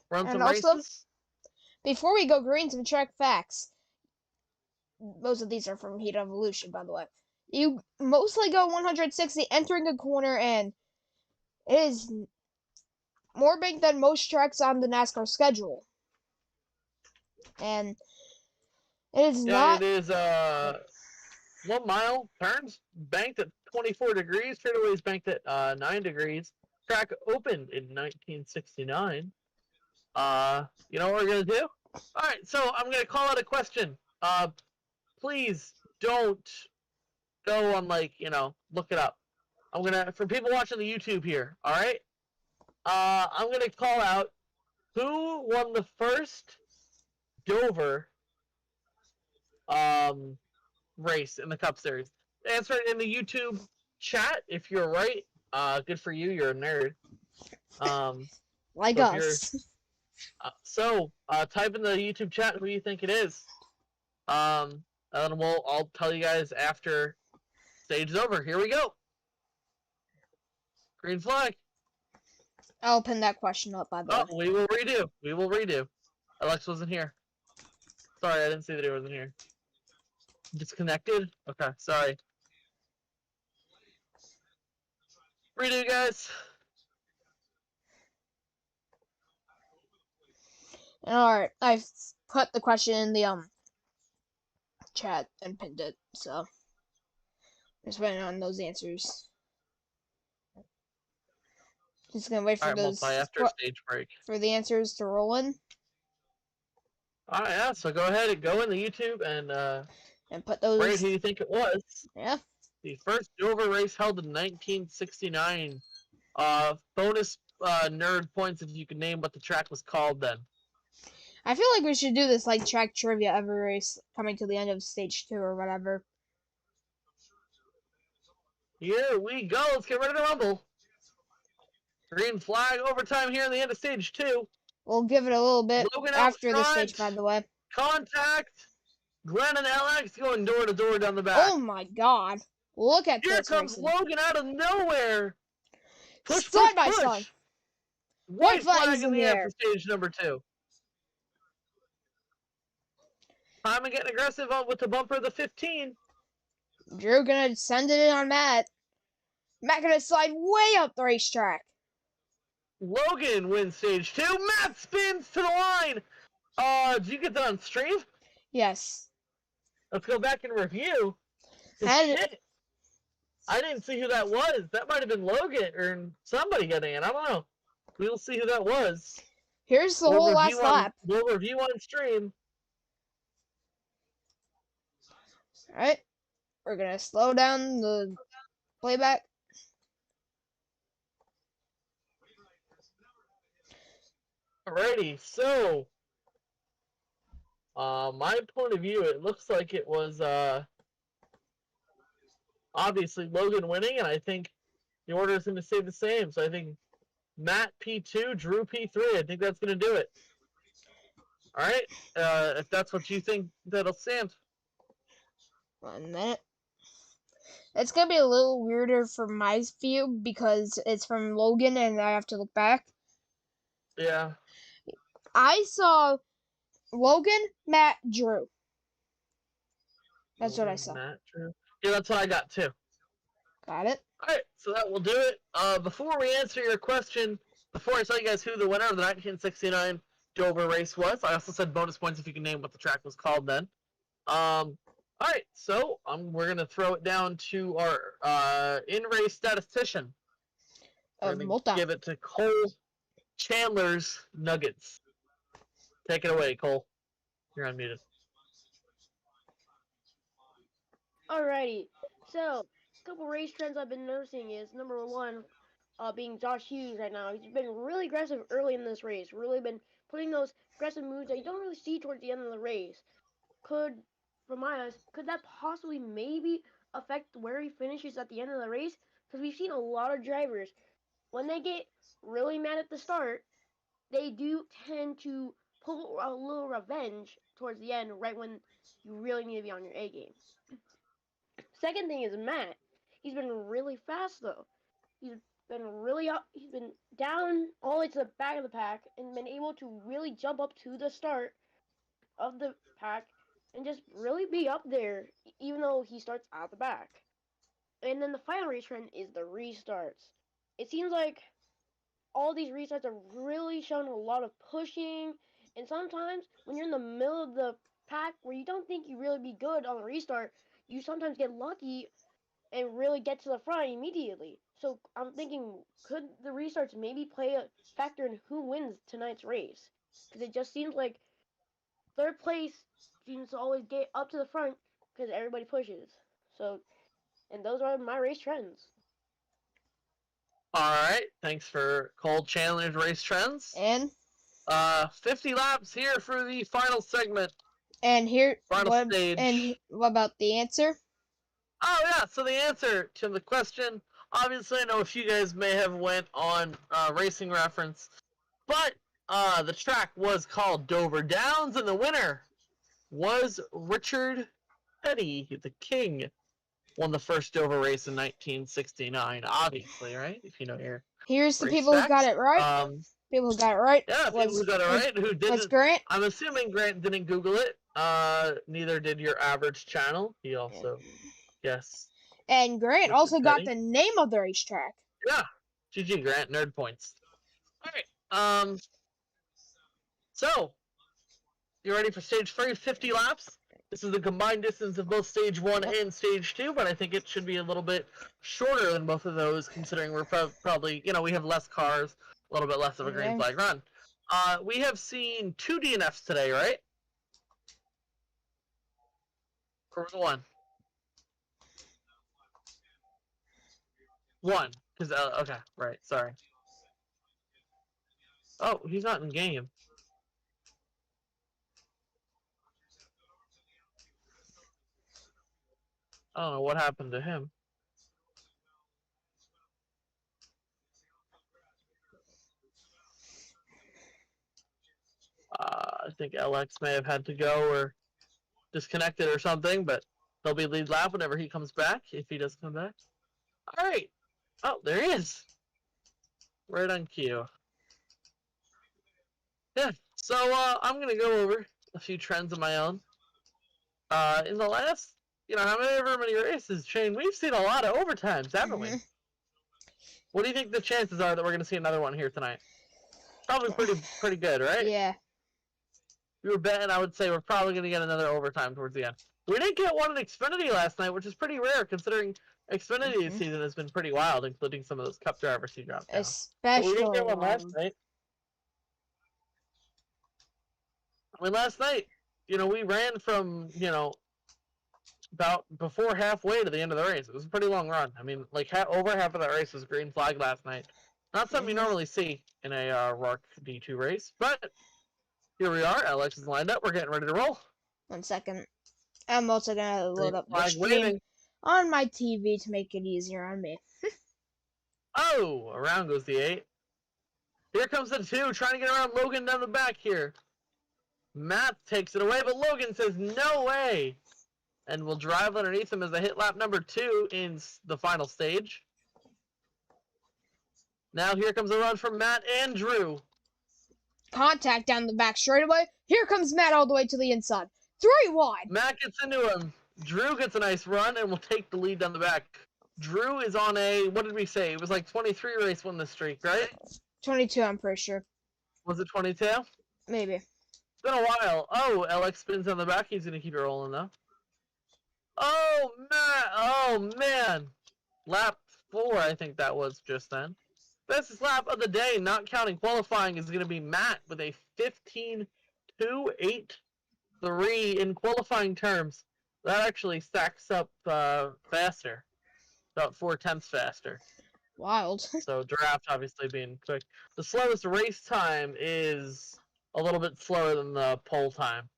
Run And some also- races. Before we go green, some track facts. Most of these are from Heat Evolution, by the way. You mostly go 160 entering a corner, and it is more banked than most tracks on the NASCAR schedule. And it is Yeah, not. it is 1 mile turns banked at 24 degrees. Straightaways banked at 9 degrees. Track opened in 1969. You know what we're gonna do? All right, so I'm gonna call out a question. Please don't go on, like, look it up. I'm gonna, for people watching the YouTube here, all right? I'm gonna call out who won the first Dover race in the Cup Series. Answer it in the YouTube chat if you're right. Good for you. You're a nerd. Like so if us. Type in the YouTube chat who you think it is. And then I'll tell you guys after stage is over. Here we go. Green flag. I'll pin that question up, by the way. Oh, we will redo. We will redo. Alex wasn't here. Sorry, I didn't see that he wasn't here. Disconnected? Okay, sorry. Redo, guys. Alright, I've put the question in the chat and pinned it, so just waiting on those answers. Just gonna wait for Alright, those after stage break. for the answers to roll in Alright, yeah, so go ahead and go into YouTube and put those. rate who you think it was. Yeah. The first Dover race held in 1969. Bonus nerd points if you can name what the track was called then. I feel like we should do this like track trivia every race coming to the end of stage 2 or whatever. Here we go. Let's get ready to rumble. Green flag overtime here in the end of stage 2. We'll give it a little bit Logan out after the front. stage, by the way. Contact. Glenn and LX going door to door down the back. Oh my god. Look at Here this comes racing. Logan out of nowhere. Push, Side push, by push. side. White flag flag is in in the the air air. for stage number 2. Simon getting aggressive with the bumper of the 15. Drew gonna send it in on Matt. Matt gonna slide way up the racetrack. Logan wins stage 2. Matt spins to the line. Did you get that on stream? Yes. Let's go back and review. And Shit. I didn't see who that was. That might have been Logan or somebody getting it. I don't know. We'll see who that was. here's the whole last lap. We'll review on stream. Alright. We're gonna slow down the playback. Alrighty, so my point of view, it looks like it was obviously Logan winning, and I think the order is going to stay the same. So I think Matt P2, Drew P3. I think that's going to do it. All right, if that's what you think, that'll stand. 1 minute. It's gonna be a little weirder for my view because it's from Logan and I have to look back. Yeah. I saw Logan, Matt, Drew. That's what I saw. Matt, Drew. Yeah, that's what I got too. Got it? All right, so that will do it. Before we answer your question, before I tell you guys who the winner of the 1969 Dover race was, I also said bonus points if you can name what the track was called then. All right, so we're going to throw it down to our in-race statistician. Give it to Cole Chandler's Nuggets. Take it away, Cole. You're unmuted. Alrighty, so a couple race trends I've been noticing is number 1, being Josh Hughes right now. He's been really aggressive early in this race. Really been putting those aggressive moves that you don't really see towards the end of the race. From my eyes, could that possibly maybe affect where he finishes at the end of the race? Because we've seen a lot of drivers, when they get really mad at the start, they do tend to pull a little revenge towards the end, right when you really need to be on your A game. Second thing is Matt. He's been really fast though. He's been really up. He's been down all the way to the back of the pack and been able to really jump up to the start of the pack and just really be up there, even though he starts at the back. And then the final race trend is the restarts. It seems like all these restarts are really showing a lot of pushing, and sometimes when you're in the middle of the pack where you don't think you really be good on the restart, you sometimes get lucky and really get to the front immediately. So I'm thinking, could the restarts maybe play a factor in who wins tonight's race? Because it just seems like third place seems to always get up to the front because everybody pushes. So, and those are my race trends. All right, thanks for Cole Chandler's race trends. And 50 laps here for the final segment. final stage. And what about the answer? Oh yeah, so the answer to the question, obviously I know a few guys may have went on Racing Reference, but the track was called Dover Downs, and the winner was Richard Petty, the King. Won the first Dover race in 1969, obviously, right? If you know your Here's the race people who got facts. it right. People who got it right. Yeah, people who got it right, who Was didn't. Grant. I'm assuming Grant didn't Google it. Neither did your average channel. He also, yes. And Grant Mr. also got Teddy. the name of the racetrack. Yeah. GG Grant, nerd points. Alright. So you ready for stage 3, 50 laps? This is the combined distance of both stage 1 and stage 2, but I think it should be a little bit shorter than both of those, considering we're probably, we have less cars, a little bit less of a green Yeah. flag run. We have seen 2 DNFs today, right? Or was it 1? 1, because, okay, right, sorry. Oh, he's not in game. I don't know what happened to him. I think LX may have had to go or disconnected or something, but he'll be lead lap whenever he comes back, if he does come back. All right. Oh, there he is. Right on cue. Yeah, so I'm going to go over a few trends of my own. In the last, however many races, Shane, we've seen a lot of overtimes, haven't we? What do you think the chances are that we're going to see another one here tonight? Probably pretty good, right? Yeah. We were betting, I would say we're probably going to get another overtime towards the end. We didn't get one in Xfinity last night, which is pretty rare considering Xfinity season has been pretty wild, including some of those Cup drivers who dropped down. But we Especially. didn't get one last night. I mean, last night, we ran from, about before halfway to the end of the race. It was a pretty long run. I mean, like over half of that race was green flag last night. Not something you normally see in a RARC D2 race, but here we are. Alex is lined up. We're getting ready to roll. 1 second. I'm also gonna load up the Flag stream waving. on my TV to make it easier on me. Oh, around goes the 8. Here comes the 2, trying to get around Logan down the back here. Matt takes it away, but Logan says no way. And will drive underneath him as they hit lap number 2 in the final stage. Now here comes a run from Matt and Drew. Contact down the back straight away. Here comes Matt all the way to the inside. 3 wide. Matt gets into him. Drew gets a nice run and will take the lead down the back. Drew is on a, what did we say? It was like 23 race win this streak, right? 22, I'm pretty sure. Was it 22? Maybe. It's been a while. Oh, LX spins on the back. He's going to keep it rolling, though. Oh, Matt. Oh, man. Lap 4, I think that was just then. Fastest lap of the day, not counting qualifying, is going to be Matt with a 15.283 in qualifying terms. That actually stacks up faster. About 4/10 faster. Wild. So draft obviously being quick. The slowest race time is a little bit slower than the pole time.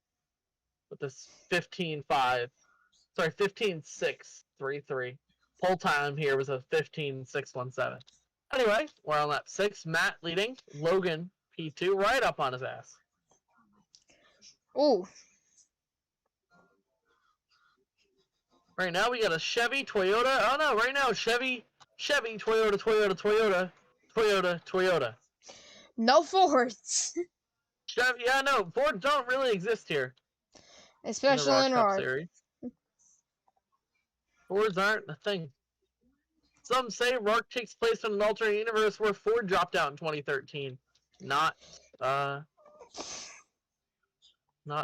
With this 15.633. Pole time here was a 15.617. Anyway, we're on lap 6. Matt leading. Logan P2 right up on his ass. Ooh. Right now we got a Chevy, Toyota. Oh no, right now Chevy, Toyota. No Fords. Chevy, yeah, no, Ford don't really exist here. Especially in Cup RARC. Series. Fords aren't a thing. Some say RARC takes place in an alternate universe where Ford dropped out in 2013. Not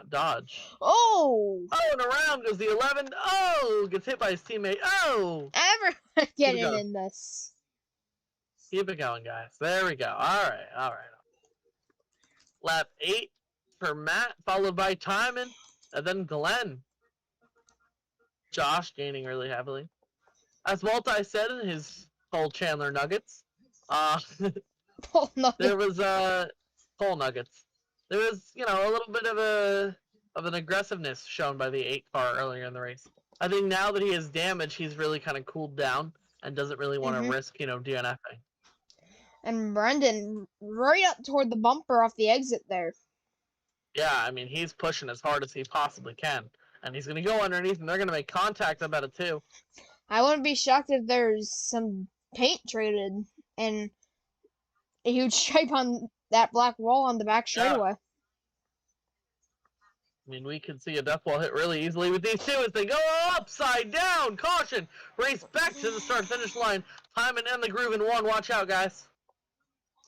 Dodge. Oh! Oh, and around goes the 11. Oh, gets hit by his teammate. Oh! Everyone getting go. in this. Keep it going, guys. There we go. All right. Lap 8 for Matt, followed by Timon, and then Glenn. Josh gaining really heavily. As Multi said in his Cole Chandler Nuggets, Oh, no. there was Cole Nuggets. There was, a little bit of an aggressiveness shown by the 8 car earlier in the race. I think now that he has damage, he's really kind of cooled down and doesn't really want to risk, DNFing. And Brendan right up toward the bumper off the exit there. Yeah, I mean, he's pushing as hard as he possibly can. And he's going to go underneath, and they're going to make contact about it, too. I wouldn't be shocked if there's some paint traded and a huge stripe on that black wall on the back straightaway. I mean, we can see a death wall hit really easily with these two as they go upside down. Caution! Race back to the start-finish line. Time and end the groove in one. Watch out, guys.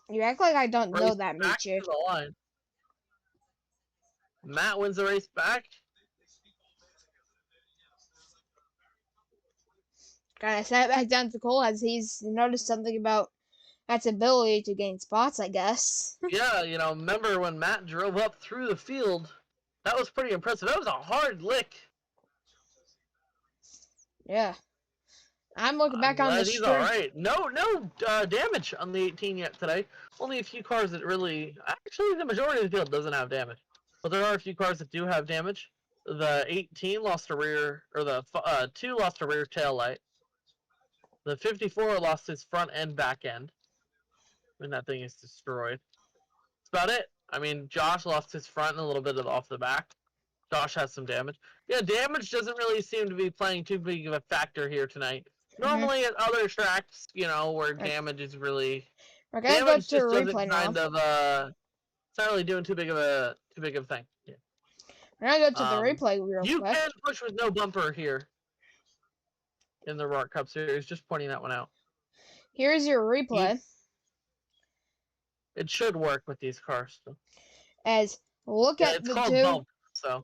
You act like I don't know Race that, back Michi. to the line. Matt wins the race back. Kind of sat back down to Cole as he's noticed something about Matt's ability to gain spots, I guess. Yeah, you know, remember when Matt drove up through the field? That was pretty impressive. That was a hard lick. Yeah. I'm looking back I'm on the glad he's street. all right. No damage on the 18 yet today. Only a few cars that really... Actually, the majority of the field doesn't have damage. But there are a few cars that do have damage. The 18 lost a rear... Or the 2 lost a rear tail light. The 54 lost his front and back end. When that thing is destroyed. That's about it. I mean, Josh lost his front and a little bit off the back. Josh has some damage. Yeah, damage doesn't really seem to be playing too big of a factor here tonight. Normally at other tracks, you know, where damage is really... We're gonna go Damage to a just doesn't replay now. kind of, it's not really doing too big of a thing. Yeah. We're gonna go to the replay real You quick. can push with no bumper here in the RARC Cup Series. Just pointing that one out. Here's your replay. It should work with these cars. So. As look Yeah, at it's the called two. bump, so.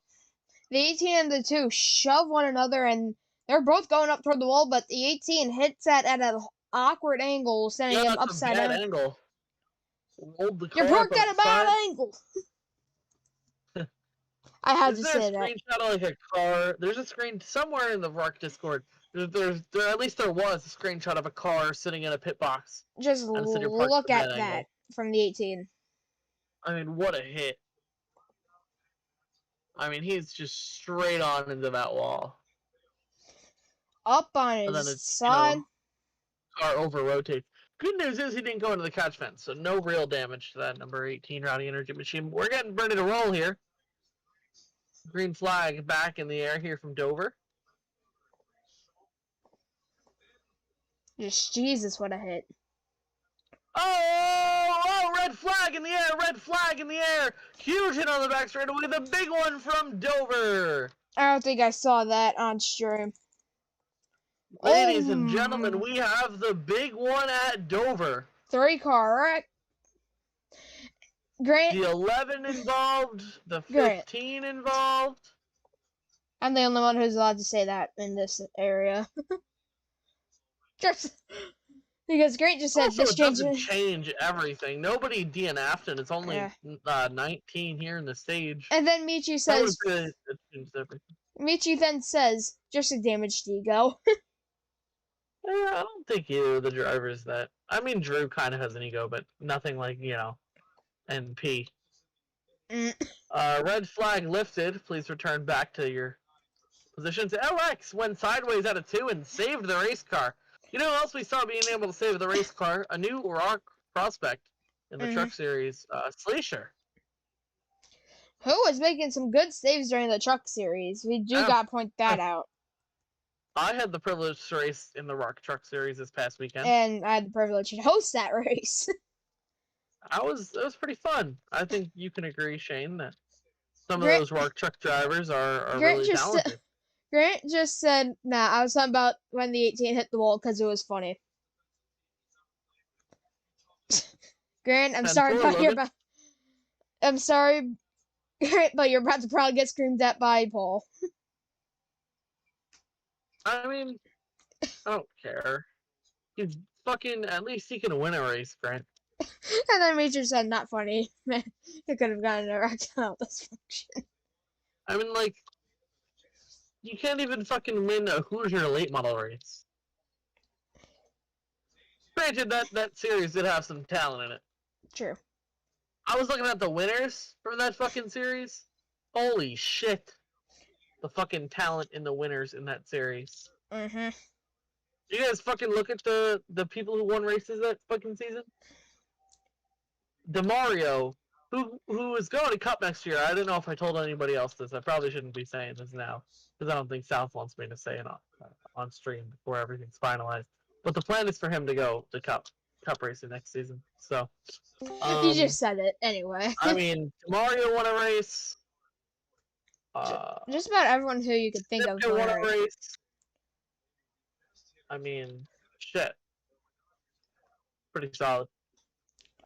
The 18 and the 2 shove one another, and they're both going up toward the wall, but the 18 hits that at an awkward angle, sending him That's upside a bad down. Angle. Rolled the You're car parked at a bad angle. I had to say that. There's a screenshot of like a car. There's a screen somewhere in the RARC Discord. At least there was a screenshot of a car sitting in a pit box. Just look at that from the 18. I mean, what a hit. I mean, he's just straight on into that wall. Up on And then his it's, side. Car over-rotates. Good news is he didn't go into the catch fence, so no real damage to that number 18 Rowdy Energy Machine. We're getting ready to roll here. Green flag back in the air here from Dover. Just Jesus, what a hit. Oh, red flag in the air, red flag in the air. Huge hit on the back straightaway, the big one from Dover. I don't think I saw that on stream. Ladies and gentlemen, we have the big one at Dover. 3-car wreck. Grant. The 11 involved, the 15 involved. I'm the only one who's allowed to say that in this area. Just because Grant just said Also, this it doesn't change everything. Nobody DNF'd, and it's only 19 here in the stage. And then Michi says, it changes everything. Michi then says, just a damaged ego. Yeah, I don't think either of the drivers that... I mean, Drew kind of has an ego, but nothing like, NP. Red flag lifted. Please return back to your positions. LX went sideways at a 2 and saved the race car. You know who else we saw being able to save the race car? A new RARC prospect in the Truck Series, Sleesher. Who was making some good saves during the Truck Series. We do gotta point that out. I had the privilege to race in the RARC Truck Series this past weekend. And I had the privilege to host that race. It was pretty fun. I think you can agree, Shane, that some of those RARC truck drivers are really talented. Grant just said, nah, I was talking about when the 18 hit the wall because it was funny. Grant, I'm sorry about I'm sorry, Grant, but you're about to probably get screamed at by Paul. I mean, I don't care. He's fucking, at least he can win a race, Grant. And then Major said, not funny. Man, it could have gotten a erectile dysfunction. I mean, like, you can't even fucking win a Hoosier late model race. Granted, that series did have some talent in it. True. I was looking at the winners from that fucking series. Holy shit. The fucking talent in the winners in that series. Mm-hmm. You guys fucking look at the people who won races that fucking season? DeMario, who is going to Cup next year. I don't know if I told anybody else this. I probably shouldn't be saying this now, because I don't think South wants me to say it on stream before everything's finalized. But the plan is for him to go to Cup. Cup racing next season. So, You just said it anyway. I mean, Mario won a race. Just about everyone who you could think of Snipka won won a a race. race. I mean, shit. Pretty solid.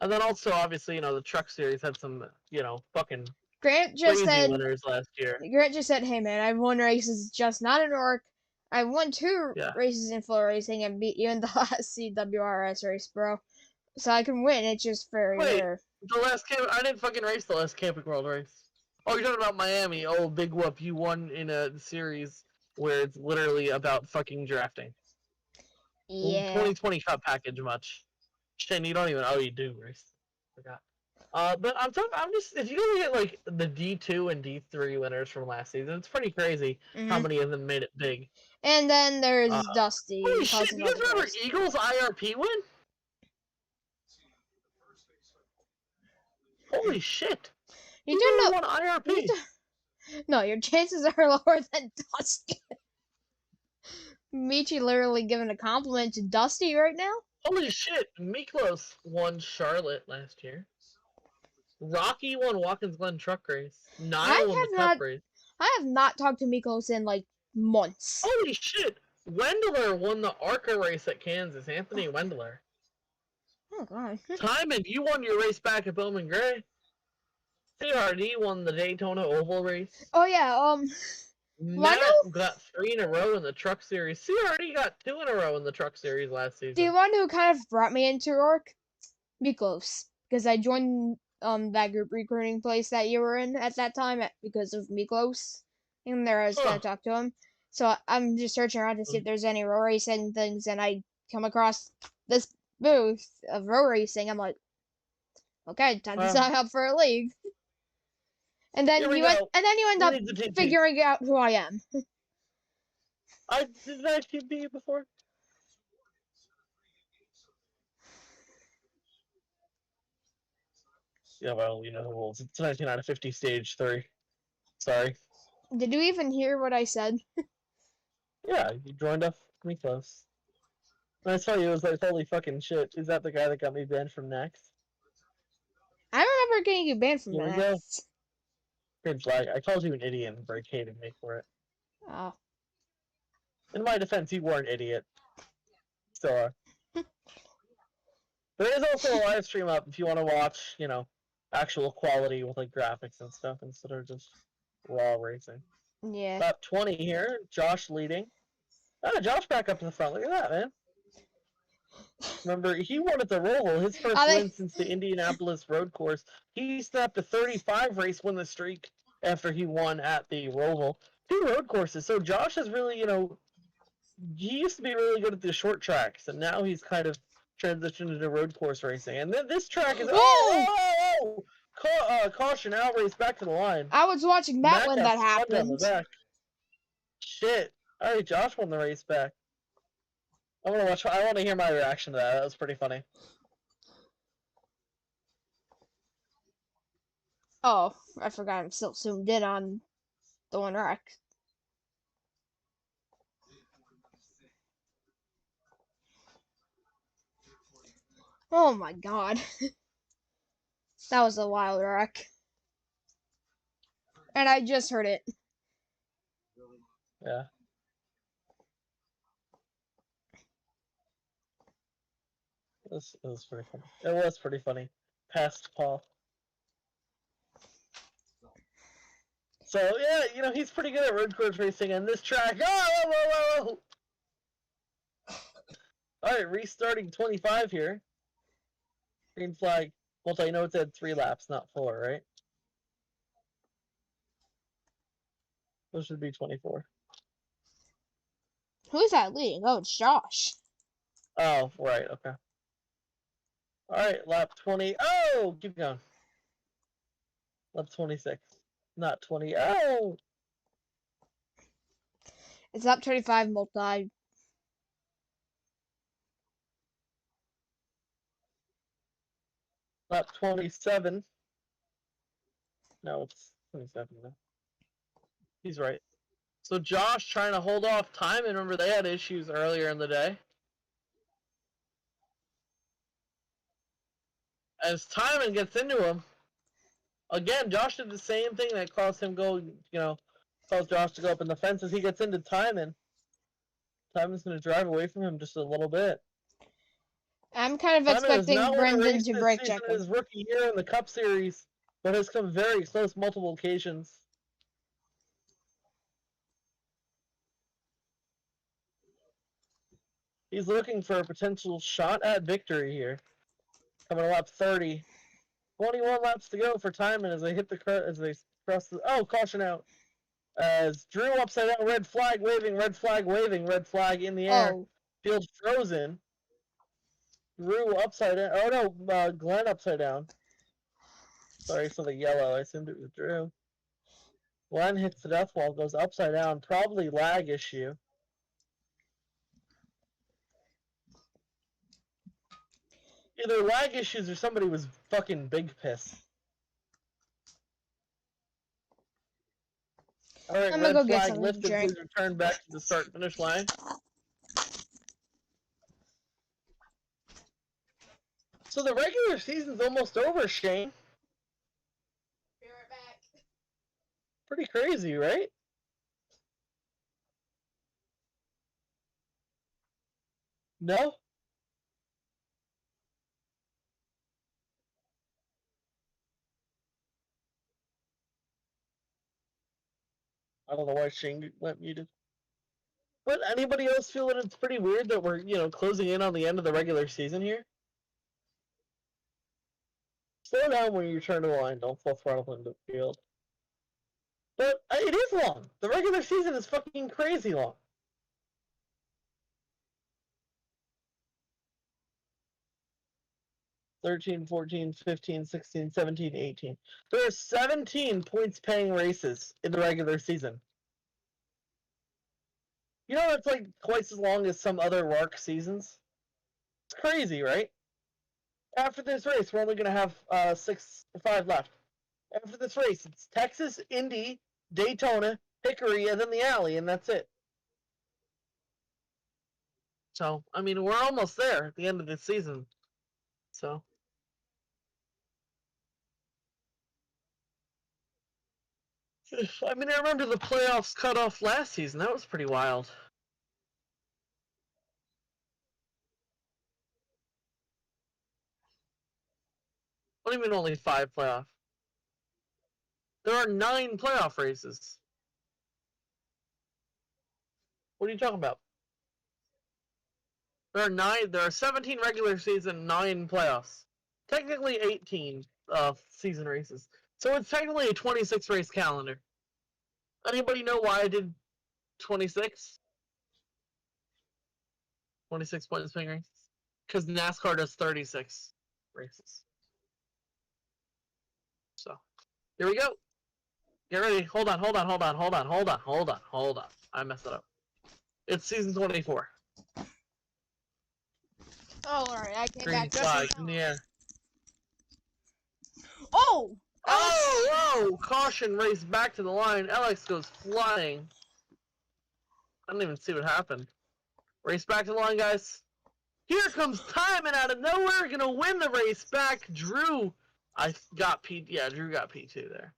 And then also, obviously, you know, the Truck Series had some, you know, fucking Grant just crazy said, winners last year. hey man, I've won races just not in RARC. I won 2 Yeah. races in full racing and beat you in the last CWRS race, bro. So I can win, it's just very Wait. rare. The last I didn't fucking race the last Camping World race. Oh, you're talking about Miami. Oh, big whoop. You won in a series where it's literally about fucking drafting. Yeah. 2020 Cup package much. Shane, you don't even. Oh, you do race. Forgot. But I'm just. If you look at like the D2 and D3 winners from last season, it's pretty crazy how many of them made it big. And then there's Dusty. Holy shit! causing You all guys the remember chaos. Eagles IRP win? Holy shit! You Who do really know. won IRP? No, your chances are lower than Dusty. Michi literally giving a compliment to Dusty right now. Holy shit! Miklos won Charlotte last year. Rocky won Watkins Glen Truck Race. Niall won the Cup race. I have not talked to Miklos in like months. Holy shit! Wendler won the ARCA race at Kansas. Anthony Wendler. Oh god. Timon, you won your race back at Bowman Gray. CRD won the Daytona Oval race. Oh yeah, Matt got 3 in a row in the Truck Series. CRD got 2 in a row in the Truck Series last season. the one who kind of brought me into RARC, Miklos, because I joined that group recruiting place that you were in at that time because of Miklos, and there I was gonna talk to him. So I'm just searching around to see if there's any row racing things, and I come across this booth of row racing. I'm like, okay, time to sign up for a league. And then you end up figuring out who I am. Did I TP you before? Yeah, well, you know the rules. It's 19 out of 50 stage 3. Sorry. Did you even hear what I said? Yeah, you joined up me close. When I saw you, it was like, holy fucking shit. Is that the guy that got me banned from Next? I remember getting you banned from Here we that. go. Green flag. I called you an idiot and Break hated me for it. Oh. In my defense, you were an idiot. Still are. There is also a live stream up if you want to watch, you know, actual quality with like graphics and stuff instead of just raw racing. Yeah. About 20 here. Josh leading. Ah, Josh back up to the front. Look at that, man. Remember, he won at the Roval. His first win since the Indianapolis road course. He snapped a 35 race win streak after he won at the Roval. 2 road courses. So Josh is really, you know, he used to be really good at the short tracks, and now he's kind of transitioned into road course racing. And then this track is caution, out race back to the line. I was watching that when that happened. Shit. All right, Josh won the race back. I want to hear my reaction to that. That was pretty funny. Oh, I forgot I'm still zoomed in on the one rack. Oh my god. That was a wild wreck. And I just heard it. Yeah. It was pretty funny. It was pretty funny. Past Paul. So, yeah, you know, he's pretty good at road course racing, and this track... whoa! Alright, restarting 25 here. Green flag. Well, I know it's at 3 laps, not 4, right? Those should be 24. Who's that leading? Oh, it's Josh. Oh, right, okay. Alright, lap 20. Oh! Keep going. Lap 26. Not 20. Oh! It's lap 25 multi. Lap 27. No, it's 27 now. He's right. So Josh trying to hold off time, and remember they had issues earlier in the day. As Timon gets into him, again, Josh did the same thing that caused him caused Josh to go up in the fence. As he gets into Timon, Timon's going to drive away from him just a little bit. I'm kind of Timon has expecting not won a Brendan race to this brake season check in him. his rookie year in the Cup Series, but has come very close multiple occasions. He's looking for a potential shot at victory here. Coming to lap 30. 21 laps to go for Timon as they hit as they cross the. Oh, caution out. As Drew upside down, red flag waving, red flag waving, red flag in the air. Oh, Field frozen. Drew upside down. Oh no, Glenn upside down. Sorry, I saw the yellow. I assumed it was Drew. Glenn hits the death wall, goes upside down. Probably lag issue. Either lag issues or somebody was fucking big piss. Alright, I'm gonna go red get flag something to lifted. drink. Please return back to the start finish line. So the regular season's almost over, Shane. Be right back. Pretty crazy, right? No? I don't know why Shane went muted. But anybody else feel that it's pretty weird that we're, closing in on the end of the regular season here? Slow down when you turn to the line. Don't full throttle into the field. But it is long. The regular season is fucking crazy long. $13, $14, $15, $16, $17, $18. There are 17 points-paying races in the regular season. You know that's like twice as long as some other RARC seasons? It's crazy, right? After this race, we're only going to have 5 left. After this race, it's Texas, Indy, Daytona, Hickory, and then the Alley, and that's it. So, I mean, we're almost there at the end of the season. So. I mean, I remember the playoffs cut off last season. That was pretty wild. What do you mean only 5 playoff? There are 9 playoff races. What are you talking about? There are 17 regular season, 9 playoffs. Technically 18 season races. So it's technically a 26 race calendar. Anybody know why I did 26? 26 points paying races? Because NASCAR does 36 races. So, here we go. Get ready. Hold on. I messed it up. It's season 24. Oh, alright, I came Green back just flag in in the time. air. Oh! Oh, whoa! Caution, race back to the line. Alex goes flying. I didn't even see what happened. Race back to the line, guys. Here comes Timon out of nowhere, gonna win the race back. Drew, Drew got P2 there.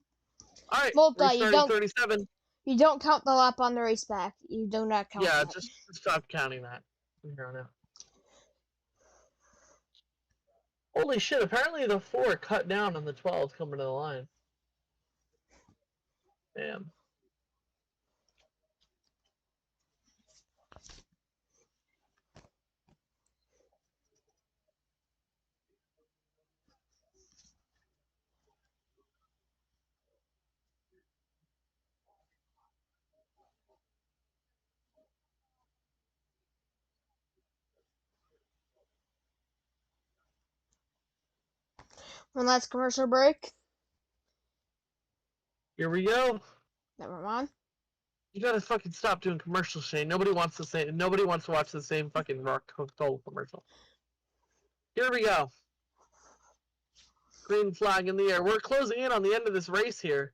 All right, Multi, race you starting don't 37. You don't count the lap on the race back. You do not count Yeah, that. just stop counting that from here on out. Holy shit! Apparently the 4 cut down on the 12 coming to the line. Damn. One last commercial break. Here we go. Never mind. You gotta fucking stop doing commercials, Shane. Nobody wants to watch the same fucking Coca-Cola commercial. Here we go. Green flag in the air. We're closing in on the end of this race here.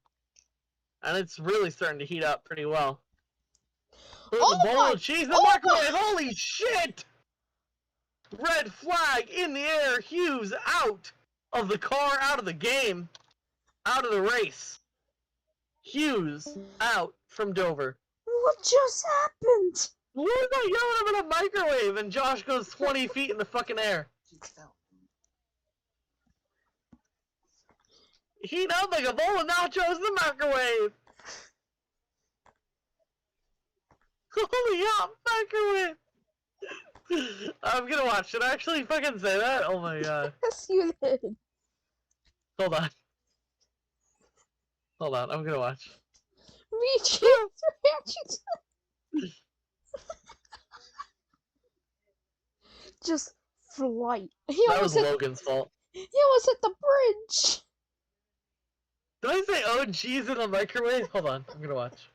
And it's really starting to heat up pretty well. Put Oh the bowl my- of cheese in the oh microwave. my- Holy shit! Red flag in the air. Hughes out. of the car out of the game, out of the race. Hughes out from Dover. What just happened? What about yelling about a microwave and Josh goes 20 feet in the fucking air? Heat up like a bowl of nachos in the microwave. Holy hot microwave. I'm gonna watch. Should I actually fucking say that? Oh my god. Yes, you did. Hold on. Hold on, I'm gonna watch. Reach reactions. Just flight. He That was almost hit. Logan's fault. He almost hit the bridge. Did I say oh cheese in a microwave? Hold on, I'm gonna watch.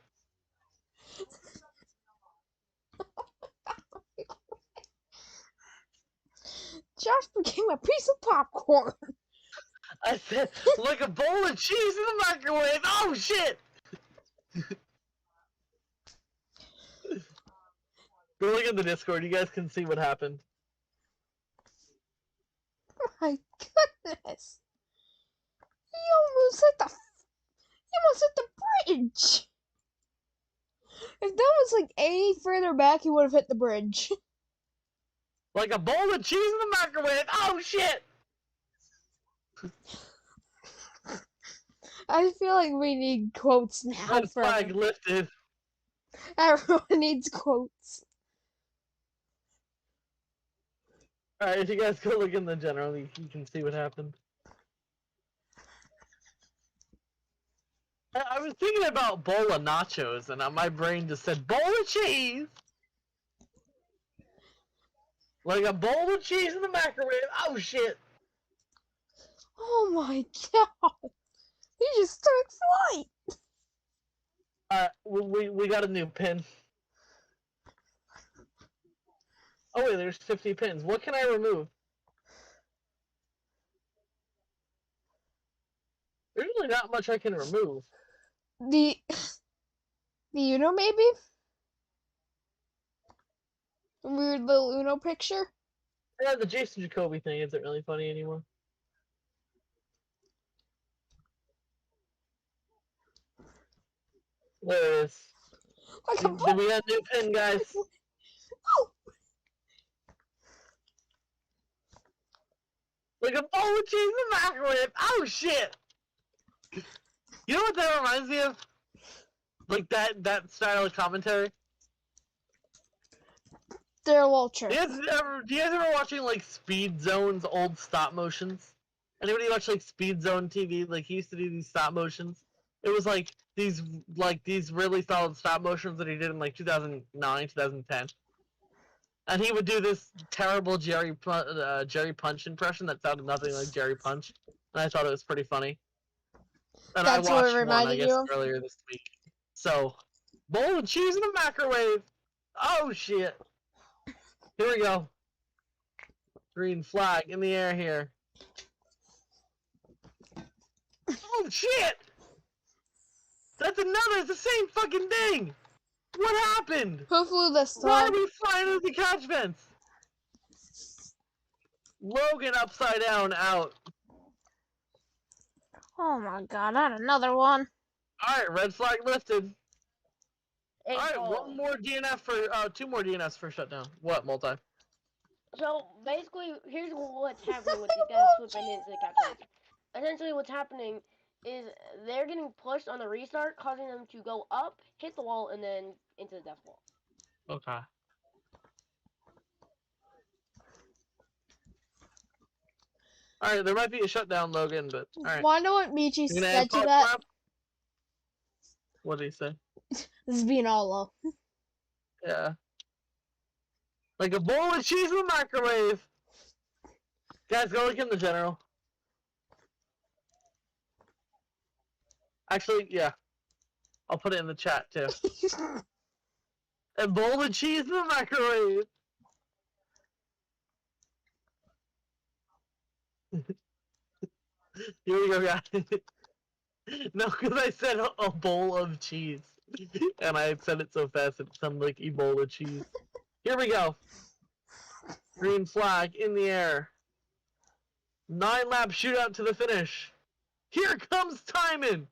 Josh became a piece of popcorn. I said like a bowl of cheese in the microwave. Oh shit! Go look at the Discord. You guys can see what happened. My goodness. He almost hit the bridge. If that was like any further back, he would have hit the bridge. Like a bowl of cheese in the microwave. Oh shit! I feel like we need quotes now. Red flag lifted. Everyone needs quotes. Alright, if you guys go look in the general, you can see what happened. I was thinking about bowl of nachos, and my brain just said, bowl of cheese! Like a bowl of cheese in the microwave. Oh shit! Oh my god. He just took flight. We got a new pin. Oh wait, there's 50 pins. What can I remove? There's really not much I can remove. The Uno maybe? Weird little Uno picture? Yeah, the Jason Jacoby thing isn't really funny anymore. There it is. Like a Did we get a new pin, guys? Oh. Like a bowl of cheese in the microwave. Oh shit! You know what that reminds me of? Like that style of commentary. They're a little trick. Do you guys ever watching like Speed Zone's old stop motions? Anybody watch like Speed Zone TV? Like he used to do these stop motions. It was like these really solid stop motions that he did in like 2009, 2010. And he would do this terrible Jerry Punch impression that sounded nothing like Jerry Punch, and I thought it was pretty funny. And That's I what it watched one, I reminded guess, you of? earlier this week. So, bowl of cheese in the microwave. Oh shit! Here we go. Green flag in the air here. Oh shit! That's another. It's the same fucking thing. What happened? Who flew this Why are time? we flying into the catch fence? Logan upside down out. Oh my god, not another one. Alright, red flag lifted. Hey, Alright, so- one more DNF for, two more DNFs for shutdown. What, multi? So basically, here's what's happening with these guys flipping into the captain. Essentially, what's happening is they're getting pushed on the restart, causing them to go up, hit the wall, and then into the death wall. Okay. Alright, there might be a shutdown, Logan, but alright. Wanna know what Michi You gonna said add to pop that? rap? What did he say? This is being all low. Yeah. Like a bowl of cheese in the microwave! Guys, go look in the general. Actually, yeah. I'll put it in the chat, too. A bowl of cheese in the microwave! Here we go, guys. No, because I said a bowl of cheese. And I said it so fast it sounded like Ebola cheese. Here we go. Green flag in the air. 9-lap shootout to the finish. Here comes Timon,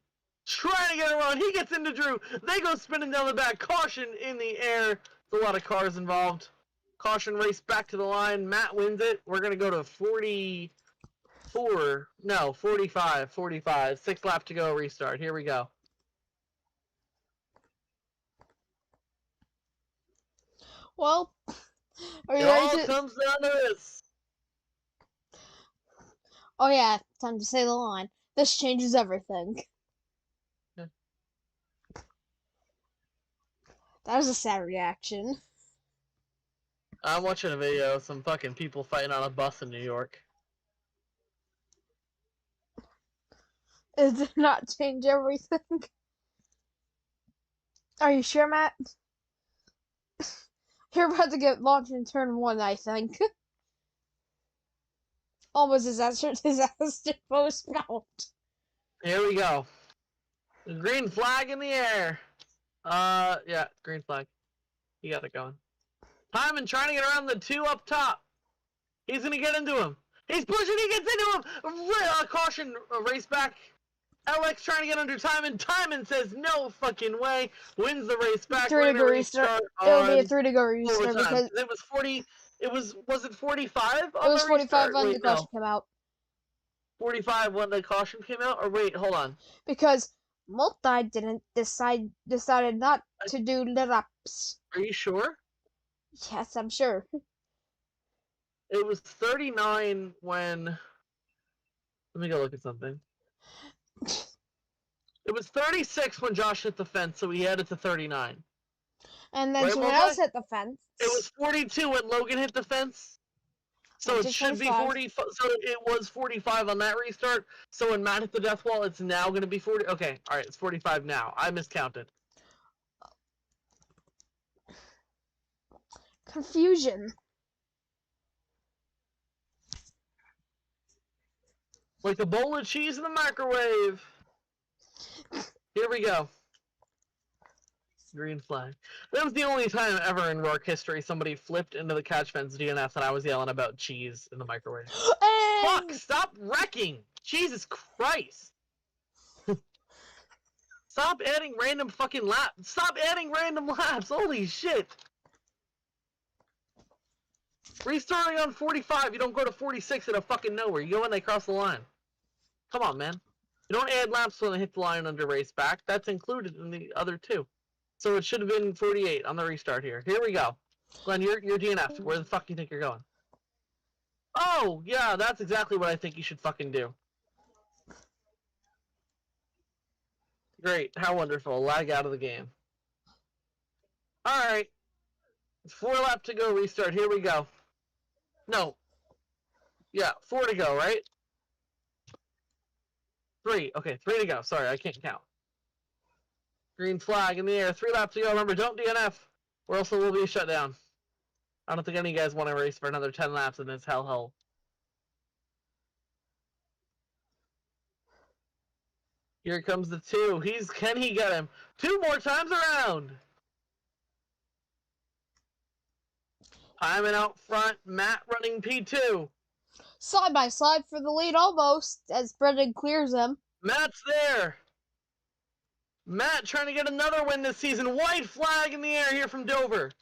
trying to get around. He gets into Drew. They go spinning down the back. Caution in the air. There's a lot of cars involved. Caution race back to the line. Matt wins it. We're going to go to 45. 6 lap to go, restart. Here we go. Well, are you It ready all to? comes down to this. Oh yeah, time to say the line. This changes everything. Yeah. That was a sad reaction. I'm watching a video of some fucking people fighting on a bus in New York. It did not change everything. Are you sure, Matt? You're about to get launched in turn 1, I think. Almost disaster postponed. Here we go. The green flag in the air. Yeah, green flag. You got it going. Timon trying to get around the 2 up top. He's gonna get into him. He's pushing, he gets into him! Caution, race back. LX trying to get under Timon. Timon says no fucking way. Wins the race back. 3 to go restart. It'll be a 3 to go restart because it was 40. Was it 45? It was 45 when the no. caution came out. 45 when the caution came out? Or wait, hold on. Because Multi didn't decided not to do the laps. Are you sure? Yes, I'm sure. It was 39 when... Let me go look at something. It was 36 when Josh hit the fence, so he had it to 39. And then Right, someone Multi? else hit the fence. It was 42 when Logan hit the fence. So Which it is should 45. be 40. So it was 45 on that restart. So when Matt hit the death wall, it's now going to be 40. Okay, all right, it's 45 now. I miscounted. Confusion. Like a bowl of cheese in the microwave. Here we go. Green flag. That was the only time ever in RARC history somebody flipped into the catch fence DNF and I was yelling about cheese in the microwave. Fuck! And Stop wrecking! Jesus Christ! Stop adding random fucking laps! Stop adding random laps! Holy shit! Restarting on 45, you don't go to 46 out of fucking nowhere. You go when they cross the line. Come on, man. You don't add laps when they hit the line under race back. That's included in the other 2. So it should have been 48 on the restart here. Here we go. Glenn, you're DNF. Where the fuck do you think you're going? Oh, yeah, that's exactly what I think you should fucking do. Great. How wonderful. Lag out of the game. Alright. 4 lap to go restart. Here we go. No. Yeah, 4 to go, right? 3. Okay, 3 to go. Sorry, I can't count. Green flag in the air. 3 laps to go. Remember, don't DNF, or else it will be shut down. I don't think any of you guys want to race for another 10 laps in this hellhole. Here comes the 2. Can he get him? 2 more times around. Timon out front. Matt running P2. side by side for the lead almost as Brendan clears him. Matt's there. Matt trying to get another win this season. White flag in the air here from Dover.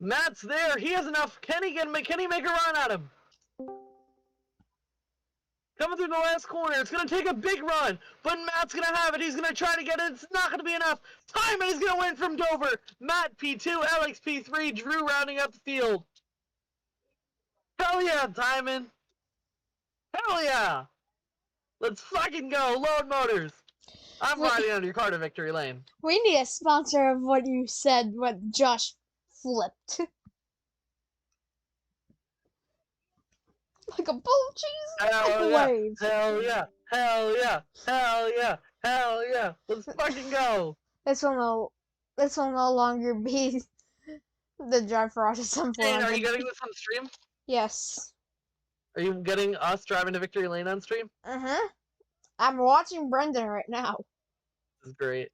Matt's there. He has enough. Can he make a run at him? Coming through the last corner. It's going to take a big run, but Matt's going to have it. He's going to try to get it. It's not going to be enough. Timon is going to win from Dover. Matt P2, Alex P3, Drew rounding up the field. Hell yeah, Timon. Hell yeah. Let's fucking go. Load motors. I'm riding under your car to victory lane. We need a sponsor of what you said when Josh flipped. Like a bowl of cheese Hell yeah. wave. Hell yeah. Hell yeah. Hell yeah. Hell yeah. Let's fucking go. This will no longer be the Drive for Autism Hey, are 400. you getting this on stream? Yes. Are you getting us driving to victory lane on stream? Uh-huh. I'm watching Brendan right now. This is great.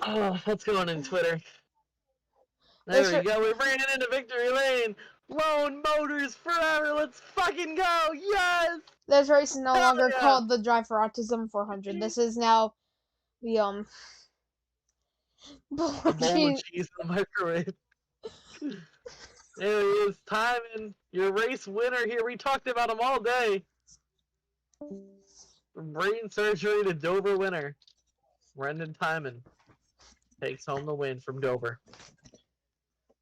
Oh, what's going on Twitter? There we go. We ran it into victory lane. Lone Motors forever. Let's fucking go. Yes. This race is no Hell longer yeah. called the Drive for Autism 400. This is now the A bowl of cheese in the microwave. There he is, Timon, your race winner here. We talked about him all day. From brain surgery to Dover winner. Brendan Timon takes home the win from Dover.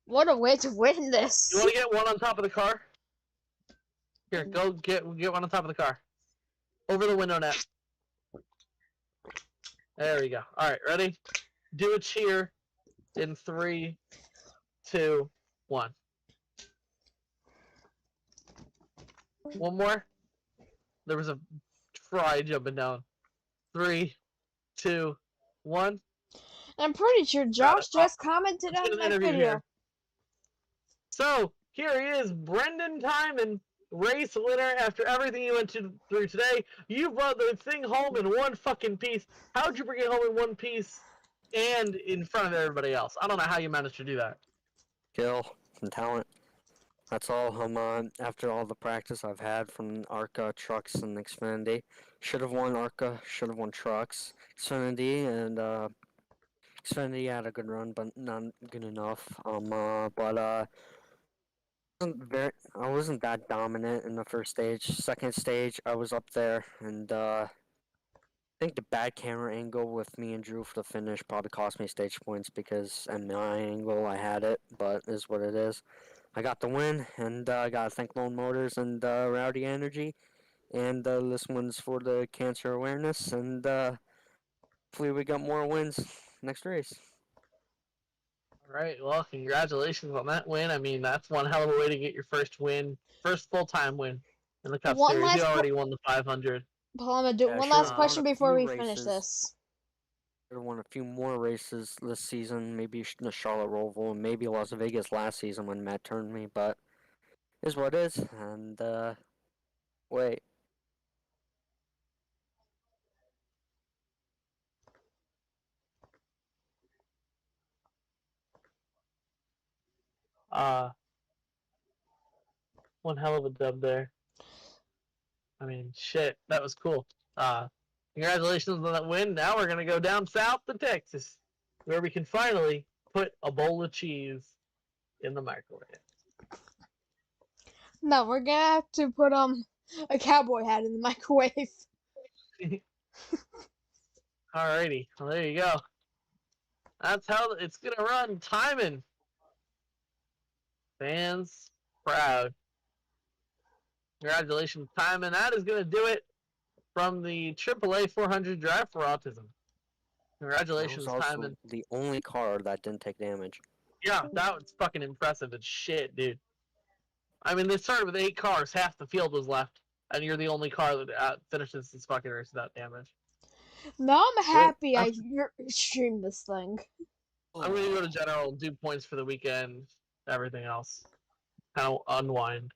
What a way to win this! You want to get one on top of the car? Here, go get one on top of the car. Over the window net. There we go. All right, ready? Do a cheer in 3, 2, 1. One more. There was a fry jumping down. 3, 2, 1. I'm pretty sure Josh just commented Let's get on an my interview video. here. So here he is, Brendan Timon, race winner after everything you went through today. You brought the thing home in one fucking piece. How'd you bring it home in one piece and in front of everybody else? I don't know how you managed to do that. Skill and talent. That's all. After all the practice I've had from ARCA, trucks, and Xfinity. Should have won ARCA, should have won trucks. Xfinity and Xfinity had a good run, but not good enough. I wasn't that dominant in the first stage. Second stage, I was up there, and I think the bad camera angle with me and Drew for the finish probably cost me stage points because at my angle I had it, but is what it is. I got the win, and I gotta thank Lone Motors and Rowdy Energy, and this one's for the cancer awareness, and hopefully we got more wins next race. All right, well, congratulations on that win. I mean, that's one hell of a way to get your first win, first full-time win in the Cup One Series. last You already won the 500. Paul, I'm gonna do Yeah, one sure, last I question won a before few we finish races. this. Should have won a few more races this season, maybe the Charlotte Roval, and maybe Las Vegas last season when Matt turned me, but is what it is, and wait. One hell of a dub there. I mean, shit, that was cool. Congratulations on that win. Now we're gonna go down south to Texas, where we can finally put a bowl of cheese in the microwave. No, we're gonna have to put a cowboy hat in the microwave. Alrighty, well, there you go. That's how it's gonna run. Timon. Fans proud. Congratulations, Timon. That is gonna do it from the AAA 400 Drive for Autism. Congratulations, That was also Timon. the only car that didn't take damage. Yeah, that was fucking impressive as shit, dude. I mean, they started with 8 cars, half the field was left, and you're the only car that finishes this fucking race without damage. Now I'm happy I'm- I streamed this thing. I'm gonna go to general, do points for the weekend, everything else. Kind of unwind.